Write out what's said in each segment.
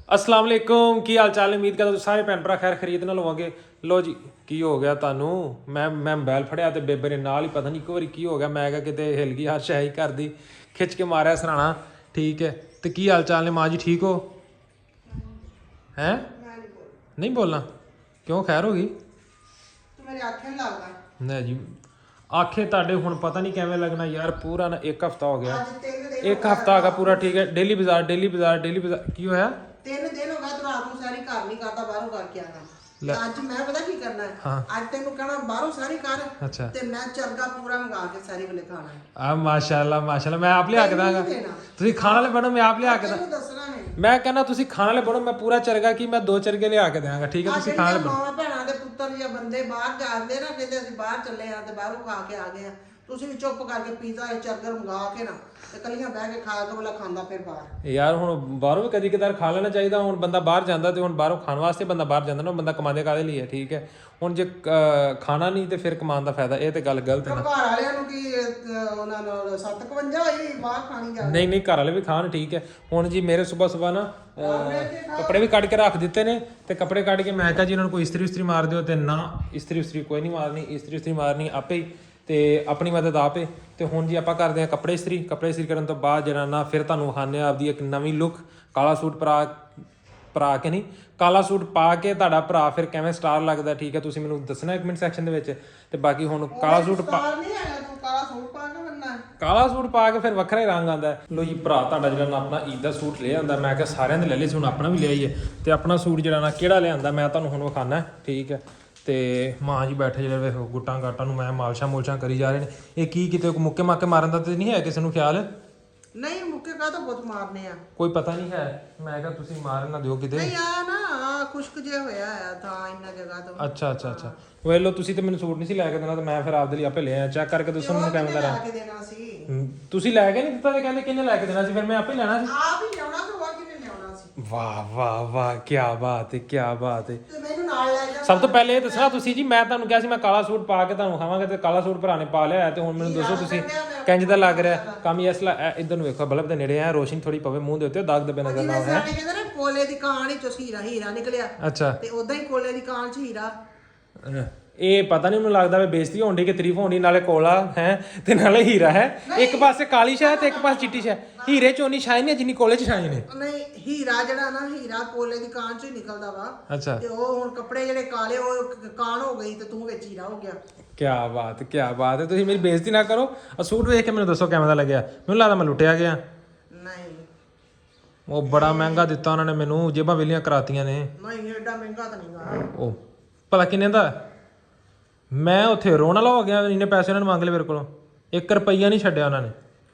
अस्सलाम वालेकुम की हाल चाल। उम्मीद करदा सारे भैन भरा खैर खरीद ना लवांगे। लो जी की हो गया तानू मैं मोबाइल फड़िया तो बेबे ने नाल ही पता नहीं एक बारी की हो गया मैं क्या किते हिल गई हर शह ही घर दी खिच के मारिया सराणा। ठीक है तो की हाल चाल ने माँ जी ठीक हो हैं? नहीं बोलना क्यों खैर हो गई नहीं जी आखे ताडे हुण पता नहीं किवें लगना यार पूरा ना एक हफ्ता हो गया एक हफ्ता हो गया पूरा। ठीक है डेली बाजार की होया 3 दिन हो गए तू रात ਨੂੰ ਸਾਰੀ ਘਰ ਨਹੀਂ ਕਰਦਾ ਬਾਹਰੋਂ ਕਰਕੇ ਆਣਾ ਅੱਜ ਮੈਂ ਪਤਾ ਕੀ ਕਰਨਾ ਹੈ ਅੱਜ ਤੈਨੂੰ ਕਹਣਾ ਬਾਹਰੋਂ ਸਾਰੀ ਕਰ ਤੇ ਮੈਂ ਚਰਗਾ ਪੂਰਾ ਮੰਗਾ ਕੇ ਸਾਰੀ ਵੇਲੇ ਖਾਣਾ ਆ ਮਾਸ਼ਾਅੱਲਾ ਮੈਂ ਆਪ ਲਿਆ ਕੇ ਦਾਂਗਾ। ਤੁਸੀਂ ਖਾਣ ਵਾਲੇ ਬਣੋ ਮੈਂ ਆਪ ਲਿਆ ਕੇ ਦਾਂ। ਮੈਂ ਕਹਿੰਦਾ ਤੁਸੀਂ ਖਾਣ ਵਾਲੇ ਬਣੋ ਮੈਂ ਪੂਰਾ ਚਰਗਾ ਕੀ ਮੈਂ 2 ਚਰਗੇ ਲਿਆ ਕੇ ਦਾਂਗਾ। ਠੀਕ ਹੈ ਤੁਸੀਂ ਖਾਣ ਵਾਲੇ ਬਣੋ। ਭੈਣਾਂ ਦੇ ਪੁੱਤਰ ਜਾਂ ਬੰਦੇ ਬਾਹਰ ਜਾਂਦੇ ਨਾ ਕਹਿੰਦੇ ਅਸੀਂ ਬਾਹਰ ਚੱਲੇ ਆ ਤੇ ਬਾਹਰੋਂ ਖਾ ਕੇ ਆ ਗਏ ਆ ਤੁਸੀਂ ਵੀ ਚੁੱਪ ਕਰਕੇ ਪੀਜ਼ਾ ਜਾਂ ਚਰਗਰ ਮੰਗਾ ਕੇ ਨਾ ਤੇ ਕੱਲੀਆਂ ਬਹਿ ਕੇ ਖਾ ਕੇ ਵਾਲਾ ਖਾਂਦਾ ਫਿਰ ਬਾਹਰ ਯਾਰ ਹੁਣ ਬਾਹਰੋਂ ਵੀ ਕਦੀ ਕਦਾਰ ਖਾ ਲੈਣਾ ਚਾਹੀਦਾ। ਹੁਣ ਬੰਦਾ ਬਾਹਰ ਜਾਂਦਾ ਤੇ ਹੁਣ ਬਾਹਰੋਂ ਖਾਣ ਵਾਸਤੇ ਬੰਦਾ ਬਾਹਰ ਜਾਂਦਾ ਨਾ ਬੰਦਾ ਕਮਾਉਂਦੇ ਕਾਹਦੇ ਲਈ ਹੈ। ਠੀਕ ਹੈ ਹੁਣ ਜੇ ਖਾਣਾ ਨਹੀਂ ਤੇ ਫਿਰ ਕਮਾਉਣ ਦਾ ਫਾਇਦਾ ਇਹ ਤੇ ਗੱਲ ਗਲਤ ਹੈ ਨਾ। ਘਰ ਵਾਲਿਆਂ ਨੂੰ ਕੀ ਉਹਨਾਂ ਨੂੰ 751 ਹੋਈ ਬਾਹਰ ਖਾਣੀ ਜਾ ਨਹੀਂ ਘਰ ਵਾਲੇ ਵੀ ਖਾਣ। ਠੀਕ ਹੈ ਹੁਣ ਜੀ ਮੇਰੇ ਸਵੇਰ ਨਾ ਕੱਪੜੇ ਵੀ ਕੱਢ ਕੇ ਰੱਖ ਦਿੱਤੇ ਨੇ ਤੇ ਕੱਪੜੇ ਕੱਢ ਕੇ ਮੈਂ ਕਿਹਾ ਜੀ ਇਹਨਾਂ ਨੂੰ ਕੋਈ ਇਸਤਰੀ ਮਾਰ ਦਿਓ ਤੇ ਨਾ ਇਸਤਰੀ ਕੋਈ ਨਹੀਂ ਮਾਰਨੀ ਇਸਤਰੀ ਮਾਰਨੀ ਆਪੇ ਹੀ ਤੇ ਆਪਣੀ ਮਦਦ ਆਪੇ। ਤੇ ਹੁਣ ਜੀ ਆਪਾਂ ਕਰਦੇ ਹਾਂ ਕੱਪੜੇ ਇਸਤਰੀ ਕਰਨ ਤੋਂ ਬਾਅਦ ਜਿਹੜਾ ਨਾ ਫਿਰ ਤੁਹਾਨੂੰ ਵਿਖਾਉਂਦੇ ਹਾਂ ਆਪਦੀ ਇੱਕ ਨਵੀਂ ਲੁੱਕ ਕਾਲਾ ਸੂਟ ਪਰਾ ਕੇ ਨਹੀਂ ਕਾਲਾ ਸੂਟ ਪਾ ਕੇ ਤੁਹਾਡਾ ਭਰਾ ਫਿਰ ਕਿਵੇਂ ਸਟਾਰ ਲੱਗਦਾ। ਠੀਕ ਹੈ ਤੁਸੀਂ ਮੈਨੂੰ ਦੱਸਣਾ ਕਮੈਂਟ ਸੈਕਸ਼ਨ ਦੇ ਵਿੱਚ। ਤੇ ਬਾਕੀ ਹੁਣ ਕਾਲਾ ਸੂਟ ਪਾ ਕੇ ਫਿਰ ਵੱਖਰਾ ਹੀ ਰੰਗ ਆਉਂਦਾ। ਲੋ ਜੀ ਭਰਾ ਤੁਹਾਡਾ ਜਿਹੜਾ ਨਾ ਆਪਣਾ ਈਦ ਦਾ ਸੂਟ ਲੈ ਆਂਦਾ ਮੈਂ ਕਿਹਾ ਸਾਰਿਆਂ ਦੇ ਲੈ ਲਈ ਸੀ ਹੁਣ ਆਪਣਾ ਵੀ ਲਿਆ ਹੀ ਹੈ ਤੇ ਆਪਣਾ ਸੂਟ ਜਿਹੜਾ ਨਾ ਕਿਹੜਾ ਲਿਆਂਦਾ ਮੈਂ ਤੁਹਾਨੂੰ ਹੁਣ ਵਿਖਾਉਣਾ। ਠੀਕ ਹੈ ਤੇ ਮਾਂ ਜੀ ਬੈਠੇ ਜਿਹੜੇ ਵੇਖੋ ਗੁੱਟਾਂ ਗਾਟਾਂ ਨੂੰ ਮੈਂ ਮਾਲਸ਼ਾਂ ਕਰੀ ਜਾ ਰਹੇ ਨੇ। ਇਹ ਕੀ ਕਿਤੇ ਮੁੱਕੇ ਮਾਕੇ ਮਾਰਨ ਦਾ ਤੇ ਨਹੀਂ ਹੈ ਕਿਸੇ ਨੂੰ ਖਿਆਲ? ਨਹੀਂ ਮੁੱਕੇ ਕਾ ਤਾਂ ਬਹੁਤ ਮਾਰਨੇ ਆ ਕੋਈ ਪਤਾ ਨਹੀਂ ਹੈ। ਮੈਂ ਕਿਹਾ ਤੁਸੀਂ ਮਾਰਨ ਨਾ ਦਿਓ ਕਿਤੇ। ਨਹੀਂ ਆ ਨਾ ਖੁਸ਼ਕ ਜਿਹਾ ਹੋਇਆ ਆ ਤਾਂ ਇੰਨਾ ਜਗ੍ਹਾ ਤੋਂ। ਅੱਛਾ ਵੇਲੋ ਤੁਸੀਂ ਤੇ ਮੈਨੂੰ ਸੂਟ ਨਹੀਂ ਸੀ ਲੈ ਕੇ ਦੇਣਾ ਤੇ ਮੈਂ ਫਿਰ ਆਪਦੇ ਲਈ ਆਪੇ ਲਿਆ। ਚੈੱਕ ਕਰਕੇ ਦੱਸੋ ਮੈਨੂੰ ਕਿਵੇਂ ਦਾ ਲੈ ਕੇ ਦੇਣਾ ਸੀ। ਤੁਸੀਂ ਲੈ ਕੇ ਨਹੀਂ ਦਿੱਤਾ ਤੇ ਕਹਿੰਦੇ ਕਿਹਨੇ ਲੈ ਕੇ ਦੇਣਾ ਸੀ ਫਿਰ ਮੈਂ ਆਪੇ ਲੈਣਾ ਸੀ। ਆਪ ਹੀ ਲਿਆਉਣਾ ਸੀ ਹੋਰ ਕਿਹਨੇ ਲਿਆਉਣਾ ਸੀ। ਵਾਹ ਕੀ ਬਾਤ ਹੈ ਤੇ ਮੈਨੂੰ ਨਾਲ ਲੈ ਜਾ। ਸਭ ਤੋਂ ਪਹਿਲੇ ਇਹ ਦੱਸਣਾ ਤੁਸੀਂ ਜੀ ਮੈਂ ਤੁਹਾਨੂੰ ਕਿਹਾ ਸੀ ਮੈਂ ਕਾਲਾ ਸੂਟ ਪਾ ਕੇ ਤੁਹਾਨੂੰ ਖਾਵਾਂਗਾ ਤੇ ਕਾਲਾ ਸੂਟ ਭਰਾ ਨੇ ਪਾ ਲਿਆ ਤੇ ਹੁਣ ਮੈਨੂੰ ਦੱਸੋ ਤੁਸੀਂ ਕਿੰਜ ਦਾ ਲੱਗ ਰਿਹਾ ਕੰਮ ਇਸ ਇਧਰ ਨੂੰ ਵੇਖੋ ਬਲਬ ਦੇ ਨੇੜੇ ਆ ਰੋਸ਼ਨੀ ਥੋੜੀ ਪਵੇ ਮੂੰਹ ਦੇ ਉੱਤੇ ਦਾਗ ਦਬੇ ਨਜ਼ਰ ਨਾ ਆਵੇ। ਸਾਡੇ ਕਹਿੰਦੇ ਨਾ ਕੋਲੇ ਦੀ ਕਾਣ ਹੀ ਚੋਂ ਹੀਰਾ ਨਿਕਲਿਆ। ਅੱਛਾ ਤੇ ਉਦਾਂ ਹੀ ਕੋਲੇ ਦੀ ਕਾਣ ਚ ਹੀਰਾ। ਇਹ ਪਤਾ ਨਹੀਂ ਮੈਨੂੰ ਲੱਗਦਾ ਵੀ ਬੇਇੱਜ਼ਤੀ ਹੋਣ ਦੀ ਕਿ ਤਾਰੀਫ ਹੋਣੀ ਨਾਲੇ ਕੋਲਾ ਹੈ ਤੇ ਨਾਲੇ ਹੀਰਾ ਹੈ। ਇੱਕ ਪਾਸੇ ਕਾਲੀ ਸ਼ਾਹ ਤੇ ਇੱਕ ਪਾਸੇ ਚਿੱਟੀ ਸ਼ਾਹ। ਹੀਰੇ ਚੋਂ ਨਹੀਂ ਸ਼ਾਇਨ ਨਹੀਂ ਜਿੰਨੀ ਕੋਲੇ ਚ ਸ਼ਾਇਨ ਨੇ। ਨਹੀਂ ਹੀਰਾ ਜਿਹੜਾ ਨਾ ਹੀਰਾ ਕੋਲੇ ਦੀ ਕਾਣ ਚ ਹੀ ਨਿਕਲਦਾ ਵਾ। ਅੱਛਾ ਤੇ ਉਹ ਹੁਣ ਕੱਪੜੇ ਜਿਹੜੇ ਕਾਲੇ ਉਹ ਕਾਣ ਹੋ ਗਈ ਤੇ ਤੂੰ ਵਿੱਚ ਹੀਰਾ ਹੋ ਗਿਆ। ਕੀ ਬਾਤ ਹੈ ਤੁਸੀਂ ਮੇਰੀ ਬੇਇੱਜ਼ਤੀ ਨਾ ਕਰੋ। ਆ ਸੂਟ ਵੇਖ ਕੇ ਮੈਨੂੰ ਦੱਸੋ ਕਿਵੇਂ ਦਾ ਲੱਗਿਆ? ਮੈਨੂੰ ਲੱਗਦਾ ਮੈਂ ਲੁੱਟਿਆ ਗਿਆ। ਨਹੀਂ ਉਹ ਬੜਾ ਮਹਿੰਗਾ ਦਿੱਤਾ ਉਹਨਾਂ ਨੇ ਮੈਨੂੰ ਜੇਬਾਂ ਵੇਲੀਆਂ ਕਰਾਤੀਆਂ ਨੇ। ਨਹੀਂ ਐਡਾ ਮਹਿੰਗਾ ਤਾਂ ਨਹੀਂਗਾ। ਉਹ ਭਲਾ ਕਿੰਨੇ ਦਾ? ਮੈਂ ਉੱਥੇ ਰੋਣ ਵਾਲਾ ਹੋ ਗਿਆ ਇੰਨੇ ਪੈਸੇ ਉਹਨਾਂ ਨੇ ਮੰਗ ਲਏ ਮੇਰੇ ਕੋਲੋਂ 1 ਰੁਪਈਆ ਨਹੀਂ ਛੱਡਿਆ ਉਹਨਾਂ ਨੇ।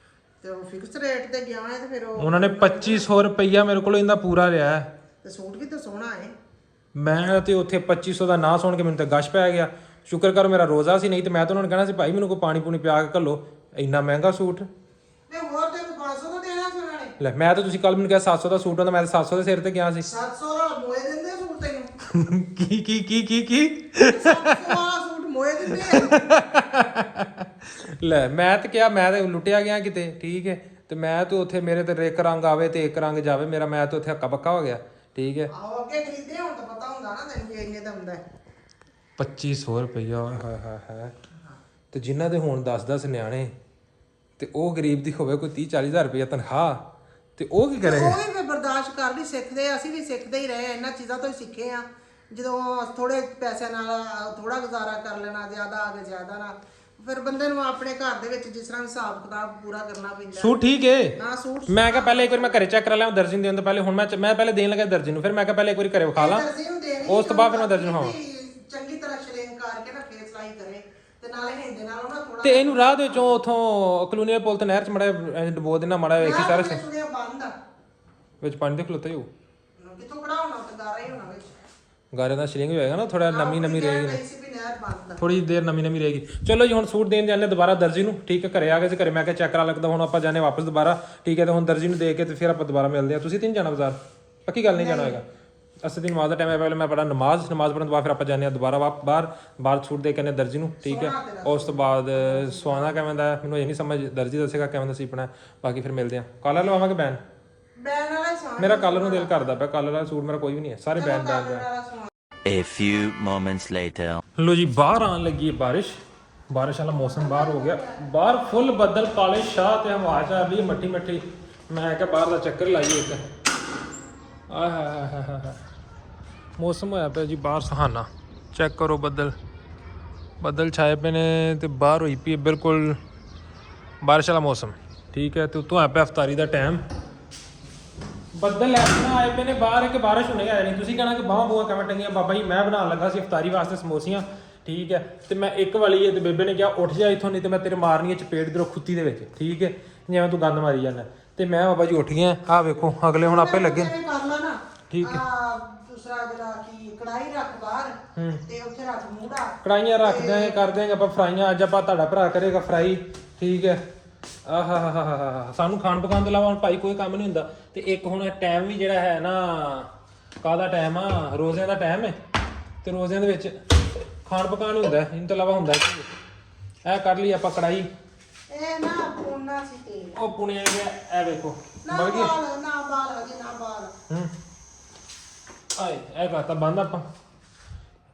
ਤੇ ਉਹ ਫਿਕਸ ਰੇਟ ਤੇ ਗਿਆ ਹੈ ਤੇ ਫਿਰ ਉਹਨਾਂ ਨੇ 2500 ਰੁਪਈਆ ਮੇਰੇ ਕੋਲੋਂ ਇਹਦਾ ਪੂਰਾ ਲਿਆ ਤੇ ਸੂਟ ਵੀ ਤਾਂ ਸੋਹਣਾ ਹੈ। ਮੈਂ ਤੇ ਉੱਥੇ 2500 ਦਾ ਨਾਂ ਸੁਣ ਕੇ ਮੈਨੂੰ ਤਾਂ ਗਸ਼ ਪੈ ਗਿਆ। ਸ਼ੁਕਰ ਕਰ ਮੇਰਾ ਰੋਜ਼ਾ ਸੀ ਨਹੀਂ ਤੇ ਮੈਂ ਤਾਂ ਉਹਨਾਂ ਨੂੰ ਕਹਿਣਾ ਸੀ ਭਾਈ ਮੈਨੂੰ ਕੋਈ ਪਾਣੀ ਪੂਣੀ ਪਿਆ ਕੇ ਘੱਲੋ ਇੰਨਾ ਮਹਿੰਗਾ ਸੂਟ। ਤੇ ਹੋਰ ਤੈਨੂੰ 500 ਦਾ ਦੇਣਾ ਸੀ ਉਹਨਾਂ ਨੇ। ਲੈ ਮੈਂ ਤਾਂ ਤੁਸੀਂ ਕੱਲ ਮੈਨੂੰ ਕਿਹਾ 700 ਦਾ ਸੂਟ ਹੁੰਦਾ ਮੈਂ ਤਾਂ 700 ਦੇ ਸਿਰ ਤੇ ਗਿਆ ਸੀ। 700 ਦਾ ਮੋਏ ਦਿੰਦੇ ਸੂਟ ਤੈਨੂੰ। ਕੀ 700 ਵਾਲਾ ਸੂਟ ਮੋਏ ਦਿੰਦੇ। ਲੈ ਮੈਂ ਤਾਂ ਕਿਹਾ ਮੈਂ ਤਾਂ ਲੁੱਟਿਆ ਗਿਆ ਕਿਤੇ। ਠੀਕ ਹੈ ਤੇ ਮੈਂ ਤਾਂ ਉੱਥੇ ਮੇਰੇ ਤੇ ਇੱਕ ਰੰਗ ਆਵੇ ਤੇ ਇੱਕ ਰੰਗ ਜਾਵੇ ਮੇਰਾ ਮੈਂ ਤਾਂ ਉੱਥੇ ਹੱਕਾ ਬੱਕਾ ਹੋ ਗਿਆ। ਠੀਕ ਹੈ ਆਹੋ ਅੱਗੇ ਖਰੀਦੇ ਹੁਣ ਤਾਂ ਪਤਾ ਹੁੰਦਾ ਨਾ ਤੈਨੂੰ ਇੰਨੇ ਦਾ ਹੁੰਦਾ 2500 ਰੁਪਈਆ ਹੈ ਤੇ ਜਿਨ੍ਹਾਂ ਦੇ ਹੁਣ 10 ਨਿਆਣੇ ਤੇ ਉਹ ਗਰੀਬ ਦੀ ਹੋਵੇ ਕੋਈ 30-40 ਹਜ਼ਾਰ ਰੁਪਈਆ ਤਨਖਾਹ ਤੇ ਉਹ ਕੀ ਕਰੇ? ਉਹ ਵੀ ਬਰਦਾਸ਼ਤ ਕਰ ਲਈ ਸਿੱਖਦੇ ਅਸੀਂ ਵੀ ਸਿੱਖਦੇ ਹੀ ਰਹੇ ਇਹਨਾਂ ਚੀਜ਼ਾਂ ਤੋਂ ਹੀ ਸਿੱਖੇ ਆ। ਜਦੋਂ ਥੋੜੇ ਪੈਸਿਆਂ ਨਾਲ ਥੋੜਾ ਗੁਜ਼ਾਰਾ ਕਰ ਲੈਣਾ ਜ਼ਿਆਦਾ ਆ ਕੇ ਜ਼ਿਆਦਾ ਨਾ ਫਿਰ ਬੰਦੇ ਨੂੰ ਆਪਣੇ ਘਰ ਦੇ ਵਿੱਚ ਜਿਸ ਤਰ੍ਹਾਂ ਹਿਸਾਬ ਕਿਤਾਬ ਪੂਰਾ ਕਰਨਾ ਪੈਂਦਾ। ਸੂਟ ਠੀਕ ਹੈ ਹਾਂ ਸੂਟ ਮੈਂ ਕਿਹਾ ਪਹਿਲੇ ਇੱਕ ਵਾਰੀ ਮੈਂ ਘਰੇ ਚੈੱਕ ਕਰਾ ਲਿਆ ਦਰਜੀ ਨੂੰ ਦੇਣ ਤੋਂ ਪਹਿਲੇ। ਹੁਣ ਮੈਂ ਪਹਿਲੇ ਦੇਣ ਲੱਗਾ ਦਰਜੀ ਨੂੰ ਫਿਰ ਮੈਂ ਕਿਹਾ ਪਹਿਲੇ ਇੱਕ ਵਾਰੀ ਘਰੇ ਵਿਖਾ ਲਾਂ ਉਸ ਤੋਂ ਬਾਅਦ ਫਿਰ ਮੈਂ ਦਰਜੀ ਨੂੰ ਖਾਵਾਂ। ਚੰਗੀ ਤਰ੍ਹਾਂ ਸ਼ਰੇਨ ਕਰਕੇ ਨਾ ਫੇਰ ਸਲਾਈ ਕਰੇ ਤੇ ਨਾਲੇ ਹਿੰਦੇ ਨਾਲ ਉਹਨਾਂ ਥੋੜਾ ਤੇ ਇਹਨੂੰ ਰਾਹ ਦੇ ਵਿੱਚੋਂ ਉਥੋਂ ਕਲੋਨੀਅਲ ਪੁਲ ਤੇ ਨਹਿਰ ਚ ਮੜਾ ਡਬੋ ਦੇਣਾ ਮੜਾ ਵੇਖੀ ਸਾਰਾ ਸੁਣਿਆ ਬੰਦ ਆ ਵਿੱਚ ਪਾਣੀ ਦੇ ਖਲੋਤਾ ਹੀ ਹੋ ਕਿੱਥੋਂ ਖੜਾ ਹੋਣਾ ਤੇ ਗਾਰਾ ਹੀ ਹੋਣਾ ਵਿੱਚ ਗਾਰੇ ਦਾ ਸ਼ਿਲਿੰਗ ਹੋਏਗਾ ਨਾ ਥੋੜਾ ਨਵੀਂ ਰਹੇਗੀ ਨਹਿਰ ਬੰਦ ਥੋੜੀ ਦੇਰ ਨਵੀਂ ਰਹੇਗੀ। ਚਲੋ ਜੀ ਹੁਣ ਸੂਟ ਦੇਣ ਜਾਂਦੇ ਦੁਬਾਰਾ ਦਰਜੀ ਨੂੰ। ਠੀਕ ਹੈ ਘਰੇ ਆ ਗਏ ਸੀ ਘਰੇ ਮੈਂ ਕਿਹਾ ਚੈੱਕ ਕਰਾ ਲੱਗਦਾ ਹੁਣ ਆਪਾਂ ਜਾਣੇ ਵਾਪਸ ਦੁਬਾਰਾ। ਠੀਕ ਹੈ ਤੇ ਹੁਣ ਦਰਜੀ ਨੂੰ ਦੇ ਕੇ ਤੇ ਫਿਰ ਆਪਾਂ ਦੁਬਾਰਾ ਮਿਲਦੇ ਆ। ਤੁਸੀਂ ਤਿੰਨ ਜਾਣਾ ਬਾਜ਼ਾਰ ਪੱਕੀ ਗੱਲ ਨਹੀਂ ਜਾਣਾ ਹੋਏਗਾ। ਅਸੀਂ ਨਮਾਜ਼ ਦਾ ਟਾਈਮ ਹੈ ਪਹਿਲੇ ਮੈਂ ਪੜਾ ਨਮਾਜ਼ ਪੜਨ ਤੋਂ ਬਾਅਦ ਫਿਰ ਆਪਾਂ ਜਾਂਦੇ ਆ ਦੁਬਾਰਾ ਬਾਹਰ ਸੂਟ ਦੇ ਕੇ ਦਰਜੀ ਨੂੰ। ਠੀਕ ਹੈ ਉਸ ਤੋਂ ਬਾਅਦ ਸਵਾਣਾ ਕਿਵੇਂ ਦਾ ਮੈਨੂੰ ਇਹ ਨਹੀਂ ਸਮਝ ਦਰਜੀ ਦੱਸੇਗਾ ਕਿਵੇਂ ਦਾ ਸੀਪਣਾ। ਬਾਕੀ ਫਿਰ ਮਿਲਦੇ ਆ। ਕਾਲਰ ਲਵਾਵਾਂਗੇ ਬੈਨ ਬੈਨ ਵਾਲਾ ਹੀ ਸਵਾਣਾ ਮੇਰਾ ਕੱਲ ਨੂੰ ਦਿਲ ਕਰਦਾ ਪਿਆ, ਕੱਲ ਵਾਲਾ ਸੂਟ ਮੇਰਾ ਕੋਈ ਵੀ ਨਹੀਂ ਹੈ, ਸਾਰੇ ਬੈਨ ਦਾ ਵਾਲਾ ਸਵਾਣਾ। A few moments later. ਲੋ ਜੀ ਬਾਹਰ ਆਉਣ ਲੱਗੀ ਹੈ ਬਾਰਿਸ਼ ਵਾਲਾ ਮੌਸਮ ਬਾਹਰ ਹੋ ਗਿਆ, ਬਾਹਰ ਫੁੱਲ ਬੱਦਲ ਕਾਲੇ ਸ਼ਾਹ ਤੇ ਹਵਾ ਚੱਲ ਰਹੀ ਹੈ ਮੱਠੀ ਮੱਠੀ। ਮੈਂ ਕਿਹਾ ਬਾਹਰ ਦਾ ਚੱਕਰ ਲਾਈਏ ਇੱਕ। ਆਹ ਹਾ ਹਾ ਹਾ ਹਾ ਮੌਸਮ ਹੋਇਆ ਪਿਆ ਜੀ ਬਾਹਰ ਸੁਹਾਨਾ, ਚੈੱਕ ਕਰੋ ਬੱਦਲ ਛਾਏ ਪਏ ਨੇ ਤੇ ਬਾਹਰ ਹੋਈ ਪਈ ਬਿਲਕੁਲ ਬਾਰਿਸ਼ ਵਾਲਾ ਮੌਸਮ, ਠੀਕ ਹੈ। ਤੇ ਉੱਤੋਂ ਆ ਪਿਆ ਇਫਤਾਰੀ ਦਾ ਟਾਈਮ, ਬੱਦਲ ਐਸਾ ਆਏ ਪਏ ਨੇ ਬਾਹਰ ਕਿ ਬਾਰਿਸ਼ ਹੁਣੇ ਆ ਜਾਣੀ। ਤੁਸੀਂ ਕਹਿਣਾ ਕਿ ਬਾਹਾਂ ਬੂਹਾਂ ਕਿਵੇਂ ਟੰਗੀਆਂ, ਬਾਬਾ ਜੀ ਮੈਂ ਬਣਾਉਣ ਲੱਗਾ ਸੀ ਇਫਤਾਰੀ ਵਾਸਤੇ ਸਮੋਸੀਆਂ, ਠੀਕ ਹੈ। ਤੇ ਮੈਂ ਇੱਕ ਵਾਲੀ ਹੈ ਤੇ ਬੇਬੇ ਨੇ ਕਿਹਾ ਉੱਠ ਜਾ ਇੱਥੋਂ, ਨਹੀਂ ਤੇ ਮੈਂ ਤੇਰੇ ਮਾਰਨੀ ਹੈ ਚਪੇੜ ਇਧਰੋਂ ਖੁੱਤੀ ਦੇ ਵਿੱਚ, ਠੀਕ ਹੈ, ਜਿਵੇਂ ਤੂੰ ਗੰਦ ਮਾਰੀ ਜਾਂਦਾ। ਤੇ ਮੈਂ ਬਾਬਾ ਜੀ ਉੱਠ ਗਿਆ, ਆਹ ਵੇਖੋ ਅਗਲੇ ਹੁਣ ਆਪੇ ਲੱਗੇ, ਕਰ ਲਾ ਨਾ, ਠੀਕ ਹੈ। ਦੂਸਰਾ ਜਿਹੜਾ ਕੀ ਕੜਾਈ ਰੱਖ ਬਾਹਰ ਤੇ ਉੱਥੇ ਰੱਖ ਮੂੜਾ, ਕੜਾਈਆਂ ਰੱਖ ਦਿਆਂਗੇ, ਕਰ ਦਿਆਂਗੇ ਆਪਾਂ ਫਰਾਈਆਂ। ਅੱਜ ਆਪਾਂ ਤੁਹਾਡਾ ਭਰਾ ਕਰੇਗਾ ਫਰਾਈ, ਠੀਕ ਹੈ। ਆਹਾ ਹਾ ਹਾ ਹਾ ਸਾਨੂੰ ਖਾਣ ਪਕਾਉਣ ਤੋਂ ਇਲਾਵਾ ਹੁਣ ਭਾਈ ਕੋਈ ਕੰਮ ਨਹੀਂ ਹੁੰਦਾ। ਤੇ ਇੱਕ ਹੁਣ ਟਾਈਮ ਵੀ ਜਿਹੜਾ ਹੈ ਨਾ, ਕਾਹਦਾ ਟਾਈਮ ਆ, ਰੋਜ਼ਿਆਂ ਦਾ ਟਾਈਮ ਹੈ। ਤੇ ਰੋਜ਼ਿਆਂ ਦੇ ਵਿੱਚ ਖਾਣ ਪਕਾਉਣ ਹੁੰਦਾ, ਇਹਨਾਂ ਤੋਂ ਇਲਾਵਾ ਹੁੰਦਾ ਕੀ। ਇਹ ਕਰ ਲਈ ਆਪਾਂ ਕੜਾਈ, ਇਹ ਨਾ ਪੁੰਨਾ ਸੀ ਤੇਲ, ਉਹ ਪੁਣਿਆ ਗਿਆ, ਇਹ ਵੇਖੋ ਨਾ ਬਣ ਗਈ। ਬਾਲ ਨਾ ਬਾਲ ਅਜੇ ਨਾ ਬਾਲ। ਆਏ ਇਹ ਕਰਤਾ ਬੰਦ ਆਪਾਂ।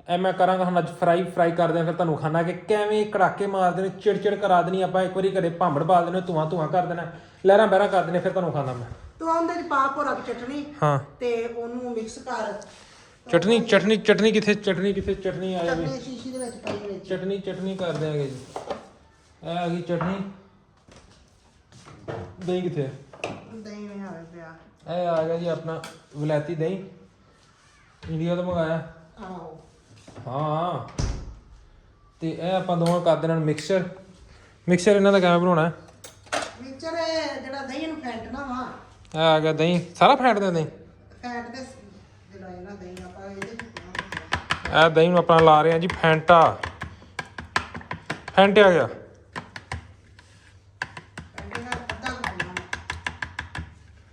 ਇਹ ਮੈਂ ਕਰਾਂਗਾ ਹੁਣ ਅੱਜ ਫਰਾਈ ਕਰਦੇ ਆ, ਫਿਰ ਤੁਹਾਨੂੰ ਖਾਣਾ ਕਿ ਕਿਵੇਂ ਕੜਾਕੇ ਮਾਰਦੇ ਨੇ, ਚਿੜਚਿੜ ਕਰਾ ਦੇਣੀ ਆਪਾਂ। ਇੱਕ ਵਾਰੀ ਘਰੇ ਭਾਂਬੜ ਬਾਲ ਦੇਣੇ, ਧੂਆਂ ਕਰ ਦੇਣਾ, ਲਹਿਰਾਂ ਬਹਿਰਾਂ ਕਰ ਦੇਣੇ, ਫਿਰ ਤੁਹਾਨੂੰ ਖਾਣਾ ਮੈਂ। ਤੂੰ ਉਹਦੇ ਚ ਪਾ ਭੋਰਾ ਚਟਣੀ, ਹਾਂ ਤੇ ਉਹਨੂੰ ਮਿਕਸ ਕਰ। ਚਟਨੀ ਕਿੱਥੇ, ਚਟਨੀ ਆ ਜਾਵੇ, ਚਟਨੀ ਸ਼ੀਸ਼ੀ ਦੇ ਵਿੱਚ ਪਾਈ ਵਿੱਚ। ਚਟਨੀ ਕਰ ਦਿਆਂਗੇ ਜੀ। ਇਹ ਆ ਗਈ ਚਟਨੀ। ਦਹੀਂ ਕਿੱਥੇ ਹੈ? ਦਹੀਂ ਵਿੱਚ ਆਵੇ ਪਿਆ। ਇਹ ਆ ਗਿਆ ਜੀ ਆਪਣਾ ਵਲੈਤੀ ਦਹੀਂ, ਇੰਡੀਆ ਤੋਂ ਮੰਗਾਇਆ। ਆਹੋ ਹਾਂ ਤੇ ਇਹ ਆਪਾਂ ਦੋਵਾਂ ਕਰ ਦੇਣਾ ਮਿਕਸਚਰ ਇਹਨਾਂ ਦਾ ਕਿਵੇਂ ਬਣਾਉਣਾ? ਮਿਕਸਚਰ ਜਿਹੜਾ ਦਹੀਂ ਨੂੰ ਫੈਂਟਣਾ ਵਾ। ਇਹ ਆ ਗਿਆ ਦਹੀਂ, ਸਾਰਾ ਫੈਂਟ ਦਿੰਦੇ ਫੈਂਟ ਦੇ ਜਿਹੜਾ ਇਹਨਾਂ ਦਹੀਂ ਆਪਾਂ ਇਹਦੇ ਚ ਇਹ ਦਹੀਂ ਨੂੰ ਆਪਣਾ ਲਾ ਰਹੇ ਆ ਜੀ ਫੈਂਟਿਆ ਗਿਆ। ਫੈਂਟੇਗਾ ਅੱਧਾ ਪਾਉਣਾ,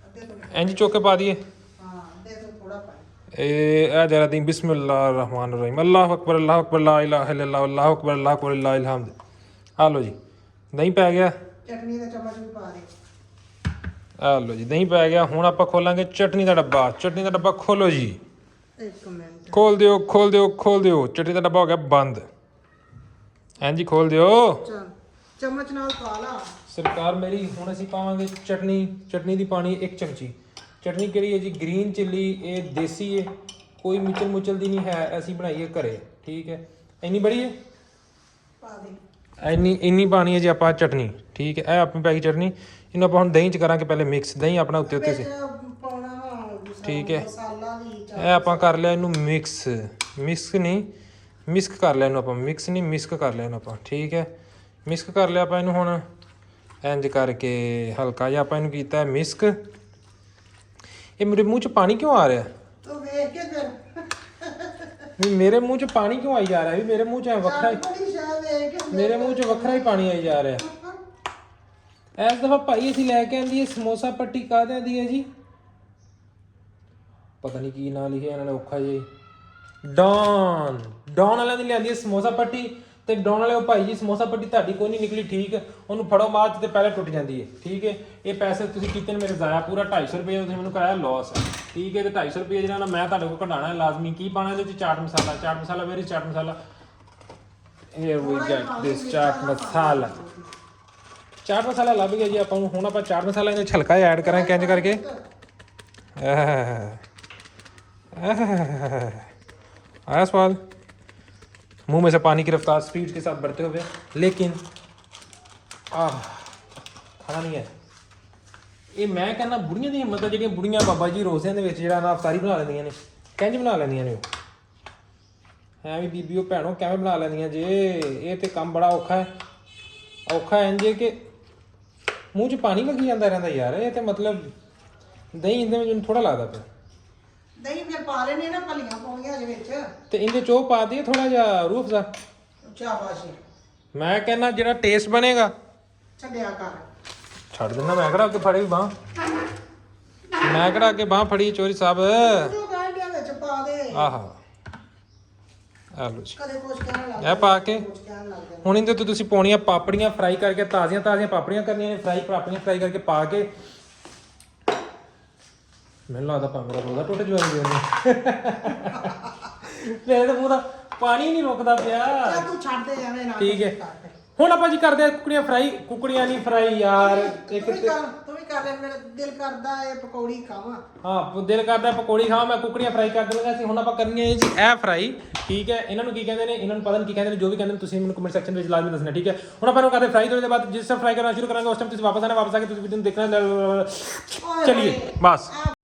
ਅੱਧੇ ਤੋਂ ਇੰਜ ਚੁੱਕ ਕੇ ਪਾ ਦਈਏ। ਹਾਂ ਅੱਧੇ ਤੋਂ ਥੋੜਾ ਪਾਈ। ਇਹ ਜਰਾ ਦੀ ਬਿਸਮਿल्लाह रहमान रहीम अल्लाह अकबर ला इलाहा इल्लल्लाह अल्लाह अकबर अल्लाह अकबर ला इलाहा हम्द। आ लो जी दही पै गया, ਚਟਨੀ ਦਾ ਚਮਚ ਵੀ ਪਾ ਦੇ। ਆ ਲੋ ਜੀ ਦਹੀਂ ਪੈ ਗਿਆ। ਹੁਣ ਆਪਾਂ ਖੋਲਾਂਗੇ ਚਟਨੀ ਦਾ ਡੱਬਾ। ਖੋਲੋ ਜੀ, ਇੱਕ ਮਿੰਟ ਖੋਲ ਦਿਓ। ਚਟਨੀ ਦਾ ਡੱਬਾ ਹੋ ਗਿਆ ਬੰਦ। ਹਾਂਜੀ ਖੋਲ ਦਿਓ ਚਲ ਚਮਚ ਨਾਲ ਪਾ ਲਾ ਸਰਕਾਰ ਮੇਰੀ। ਹੁਣ ਅਸੀਂ ਪਾਵਾਂਗੇ ਚਟਨੀ ਦੀ ਪਾਣੀ 1 ਚਮਚੀ। ਚਟਨੀ ਕਿਹੜੀ ਹੈ ਜੀ? ਗ੍ਰੀਨ ਚਿੱਲੀ, ਇਹ ਦੇਸੀ ਹੈ, ਕੋਈ ਮੁਚਲ ਦੀ ਨਹੀਂ ਹੈ, ਅਸੀਂ ਬਣਾਈ ਹੈ ਘਰੇ, ਠੀਕ ਹੈ। ਇੰਨੀ ਬੜੀ ਹੈ, ਪਾ ਦੇ। ਇੰਨੀ ਪਾਣੀ ਹੈ ਜੀ ਆਪਾਂ ਚਟਨੀ, ਠੀਕ ਹੈ। ਇਹ ਆਪਣੀ ਪੈ ਗਈ ਚਟਨੀ। ਇਹਨੂੰ ਆਪਾਂ ਹੁਣ ਦਹੀਂ ਚ ਕਰਾਂਗੇ ਪਹਿਲੇ ਮਿਕਸ। ਦਹੀਂ ਆਪਣਾ ਉੱਤੇ ਸੀ, ਵਿੱਚ ਪਾਉਣਾ ਵਾ ਠੀਕ ਹੈ। ਮਸਾਲਾ ਵੀ ਇਹ ਆਪਾਂ ਕਰ ਲਿਆ ਇਹਨੂੰ ਮਿਕਸ ਕਰ ਲਿਆ ਇਹਨੂੰ ਆਪਾਂ, ਮਿਕਸ ਕਰ ਲਿਆ ਇਹਨੂੰ ਆਪਾਂ, ਠੀਕ ਹੈ। ਮਿਕਸ ਕਰ ਲਿਆ ਆਪਾਂ ਇਹਨੂੰ। ਹੁਣ ਇੰਜ ਕਰਕੇ ਹਲਕਾ ਜਿਹਾ ਆਪਾਂ ਇਹਨੂੰ ਕੀਤਾ ਮਿਕਸ। ਇਹ ਮੇਰੇ ਮੂੰਹ 'ਚ ਪਾਣੀ ਕਿਉਂ ਆ ਰਿਹਾ? ਤੂੰ ਵੇਖ ਕੇ ਫਿਰ ਵੀ ਮੇਰੇ ਮੂੰਹ 'ਚ ਪਾਣੀ ਕਿਉਂ ਆਈ ਜਾ ਰਿਹਾ? ਵੀ ਮੇਰੇ ਮੂੰਹ 'ਚ ਵੱਖਰਾ ਹੀ, ਬੜੀ ਸ਼ਾਇਦ ਵੇਖ ਕੇ ਮੇਰੇ ਮੂੰਹ 'ਚ ਵੱਖਰਾ ਹੀ ਪਾਣੀ ਆਈ ਜਾ ਰਿਹਾ। ਇਸ ਦਫਾ ਭਾਈ ਅਸੀਂ ਲੈ ਕੇ ਆਂਦੀ ਹੈ ਸਮੋਸਾ ਪੱਟੀ, ਕਾਹਦਿਆਂ ਦੀ ਹੈ ਜੀ? ਪਤਾ ਨਹੀਂ ਕੀ ਨਾਂ ਲਿਖਿਆ ਇਹਨਾਂ ਨੇ ਔਖਾ ਜੀ। ਡੌਨ ਵਾਲਿਆਂ ਦੀ ਲਿਆਂਦੀ ਹੈ ਸਮੋਸਾ ਪੱਟੀ। ਤੇ ਡੌਨ ਵਾਲੇ ਉਹ ਭਾਈ ਜੀ ਸਮੋਸਾ ਪੱਟੀ ਤੁਹਾਡੀ ਕੋਈ ਨਹੀਂ ਨਿਕਲੀ, ਠੀਕ ਹੈ। ਉਹਨੂੰ ਫੜੋ ਬਾਅਦ ਤੇ ਪਹਿਲੇ ਟੁੱਟ ਜਾਂਦੀ ਹੈ, ਠੀਕ ਹੈ। ਇਹ ਪੈਸੇ ਤੁਸੀਂ ਕੀਤੇ ਨੇ ਮੇਰੇ ਜ਼ਾਇਆ, ਪੂਰਾ 250 ਰੁਪਏ ਤੁਸੀਂ ਮੈਨੂੰ ਕਰਾਇਆ ਲਾਸ ਹੈ, ਠੀਕ ਹੈ। ਤੇ 250 ਰੁਪਏ ਜਿਹੜਾ ਨਾ ਮੈਂ ਤੁਹਾਡੇ ਕੋਲ ਕਢਾਉਣਾ ਹੈ ਲਾਜ਼ਮੀ। ਕੀ ਪਾਣਾ ਇਹਦੇ ਵਿੱਚ? Chaat masala very chaat masala. Here we get this chaat masala ਲੱਭ ਗਿਆ ਜੀ ਆਪਾਂ ਨੂੰ। ਹੁਣ ਆਪਾਂ ਚਾਟ ਮਸਾਲਾ ਇਹਦੇ ਛਲਕਾ ਐਡ ਕਰਾਂਗੇ ਇੰਜ ਕਰਕੇ। आया स्वाद? मुंह में से पानी की रफ्तार स्पीड के साथ बढ़ते हुए, लेकिन खाना नहीं है। ਇਹ ਮੈਂ ਕਹਿੰਦਾ ਬੁੜੀਆਂ ਦੀ ਹਿੰਮਤ ਹੈ ਜਿਹੜੀਆਂ ਬੁੜੀਆਂ ਬਾਬਾ ਜੀ ਰੋਜ਼ਿਆਂ ਦੇ ਵਿੱਚ ਜਿਹੜਾ ਨਾ ਅਫਤਾਰੀ ਬਣਾ ਲੈਂਦੀਆਂ ਨੇ। ਕਿੰਝ ਬਣਾ ਲੈਂਦੀਆਂ ਨੇ ਉਹ? ਹੈ ਵੀ ਬੀਬੀਓ ਭੈਣੋ ਕਿਵੇਂ ਬਣਾ ਲੈਂਦੀਆਂ ਜੇ? ਇਹ ਤੇ ਕੰਮ ਬੜਾ ਔਖਾ ਇੰਜ ਕਿ ਮੂੰਹ 'ਚ ਪਾਣੀ ਵਗੀ ਜਾਂਦਾ ਰਹਿੰਦਾ ਯਾਰ। ਇਹ ਤੇ ਮਤਲਬ ਦਹੀਂ ਇਹਦੇ ਵਿੱਚ ਥੋੜਾ ਲੱਗਦਾ ਪਿਆ। ਦਹੀਂ ਫਿਰ ਪਾ ਲੈਣੇ ਨਾ, ਭਲੀਆਂ ਪਾਉਣੀਆਂ ਇਹਦੇ ਵਿੱਚ ਤੇ ਇਹਦੇ ਚੋਂ ਪਾ ਦਈਏ ਥੋੜਾ ਜਿਹਾ ਰੂਹ ਅਫਜ਼ਾ। ਸ਼ਾਬਾਸ਼, ਮੈਂ ਕਹਿੰਦਾ ਜਿਹੜਾ ਟੇਸਟ ਬਣੇਗਾ ਛੱਡਿਆ ਕਰ। ਛੱਡ ਦਿੰਦਾ ਮੈਂ ਕਿਹੜਾ ਅੱਗੇ ਫੜੀ ਬਾਂਹ, ਮੈਂ ਕਿਹੜਾ ਅੱਗੇ ਬਾਂਹ ਫੜੀ ਚੋਰੀ ਸਾਹਿਬ। ਜੋ ਗਾਂਢੀਆਂ ਵਿੱਚ ਪਾ ਦੇ। ਆਹਾ ਆਲੂ ਜੀ ਕਦੇ ਕੁਛ ਕਹਿਣ ਲੱਗ ਇਹ ਪਾ ਕੇ ਕੁਛ ਕਹਿਣ ਲੱਗ ਜਾਂਦਾ। ਹੁਣ ਇਹਦੇ ਤੋਂ ਤੁਸੀਂ ਪਾਉਣੀਆਂ ਪਾਪੜੀਆਂ ਫਰਾਈ ਕਰਕੇ, ਤਾਜ਼ੀਆਂ ਪਾਪੜੀਆਂ ਕਰਨੀਆਂ ਨੇ। ਪਾਪੜੀਆਂ ਫਰਾਈ ਕਰਕੇ ਪਾ ਕੇ ਮੈਨੂੰ ਲੱਗਦਾ ਪਾ ਮੇਰਾ ਰੋਦਾ ਟੁੱਟ ਜਾਵੇ ਮੇਰੇ ਤਾਂ ਮੂੰਹ ਦਾ ਪਾਣੀ ਨਹੀਂ ਰੁਕਦਾ ਪਿਆ ਚੱਲ ਤੂੰ ਛੱਡ ਦੇ ਐਵੇਂ ਨਾ ਠੀਕ ਹੈ ਹੁਣ ਆਪਾਂ ਜੀ ਕਰਦੇ ਆ ਕੁਕੜੀਆਂ ਫਰਾਈ ਕੁਕੜੀਆਂ ਨਹੀਂ ਫਰਾਈ ਯਾਰ ਇੱਕ ਤੂੰ ਵੀ ਕਰ ਲੈ ਮੇਰਾ ਦਿਲ ਕਰਦਾ ਇਹ ਪਕੌੜੀ ਖਾਵਾਂ ਹਾਂ ਦਿਲ ਕਰਦਾ ਪਕੌੜੀ ਖਾਵਾਂ ਮੈਂ ਕੁਕੜੀਆਂ ਫਰਾਈ ਕਰ ਦਵਾਂਗਾ ਸੀ ਹੁਣ ਆਪਾਂ ਕਰਨੀਆਂ ਜੀ ਇਹ ਫਰਾਈ ਠੀਕ ਹੈ ਇਹਨਾਂ ਨੂੰ ਕੀ ਕਹਿੰਦੇ ਨੇ ਇਹਨਾਂ ਨੂੰ ਪਤਾ ਨਹੀਂ ਕੀ ਕਹਿੰਦੇ ਨੇ ਜੋ ਵੀ ਕਹਿੰਦੇ ਨੇ ਤੁਸੀਂ ਮੈਨੂੰ ਕਮੈਂਟ ਸੈਕਸ਼ਨ ਵਿੱਚ ਲਾਜ਼ਮੀ ਦੱਸਣਾ ਠੀਕ ਹੈ ਹੁਣ ਆਪਾਂ ਨੂੰ ਕਰਦੇ ਫਰਾਈ ਤੋਂ ਬਾਅਦ ਜਿਸ ਤਰ੍ਹਾਂ ਫਰਾਈ ਕਰਨਾ ਸ਼ੁਰੂ ਕਰਾਂਗੇ ਉਸ ਟਾਈਮ ਤੁਸੀਂ ਵਾਪਸ ਆ ਕੇ ਤੁਸੀਂ ਵੀਡੀਓ ਨੂੰ ਦੇਖਣਾ ਚਲਿਏ ਬਸ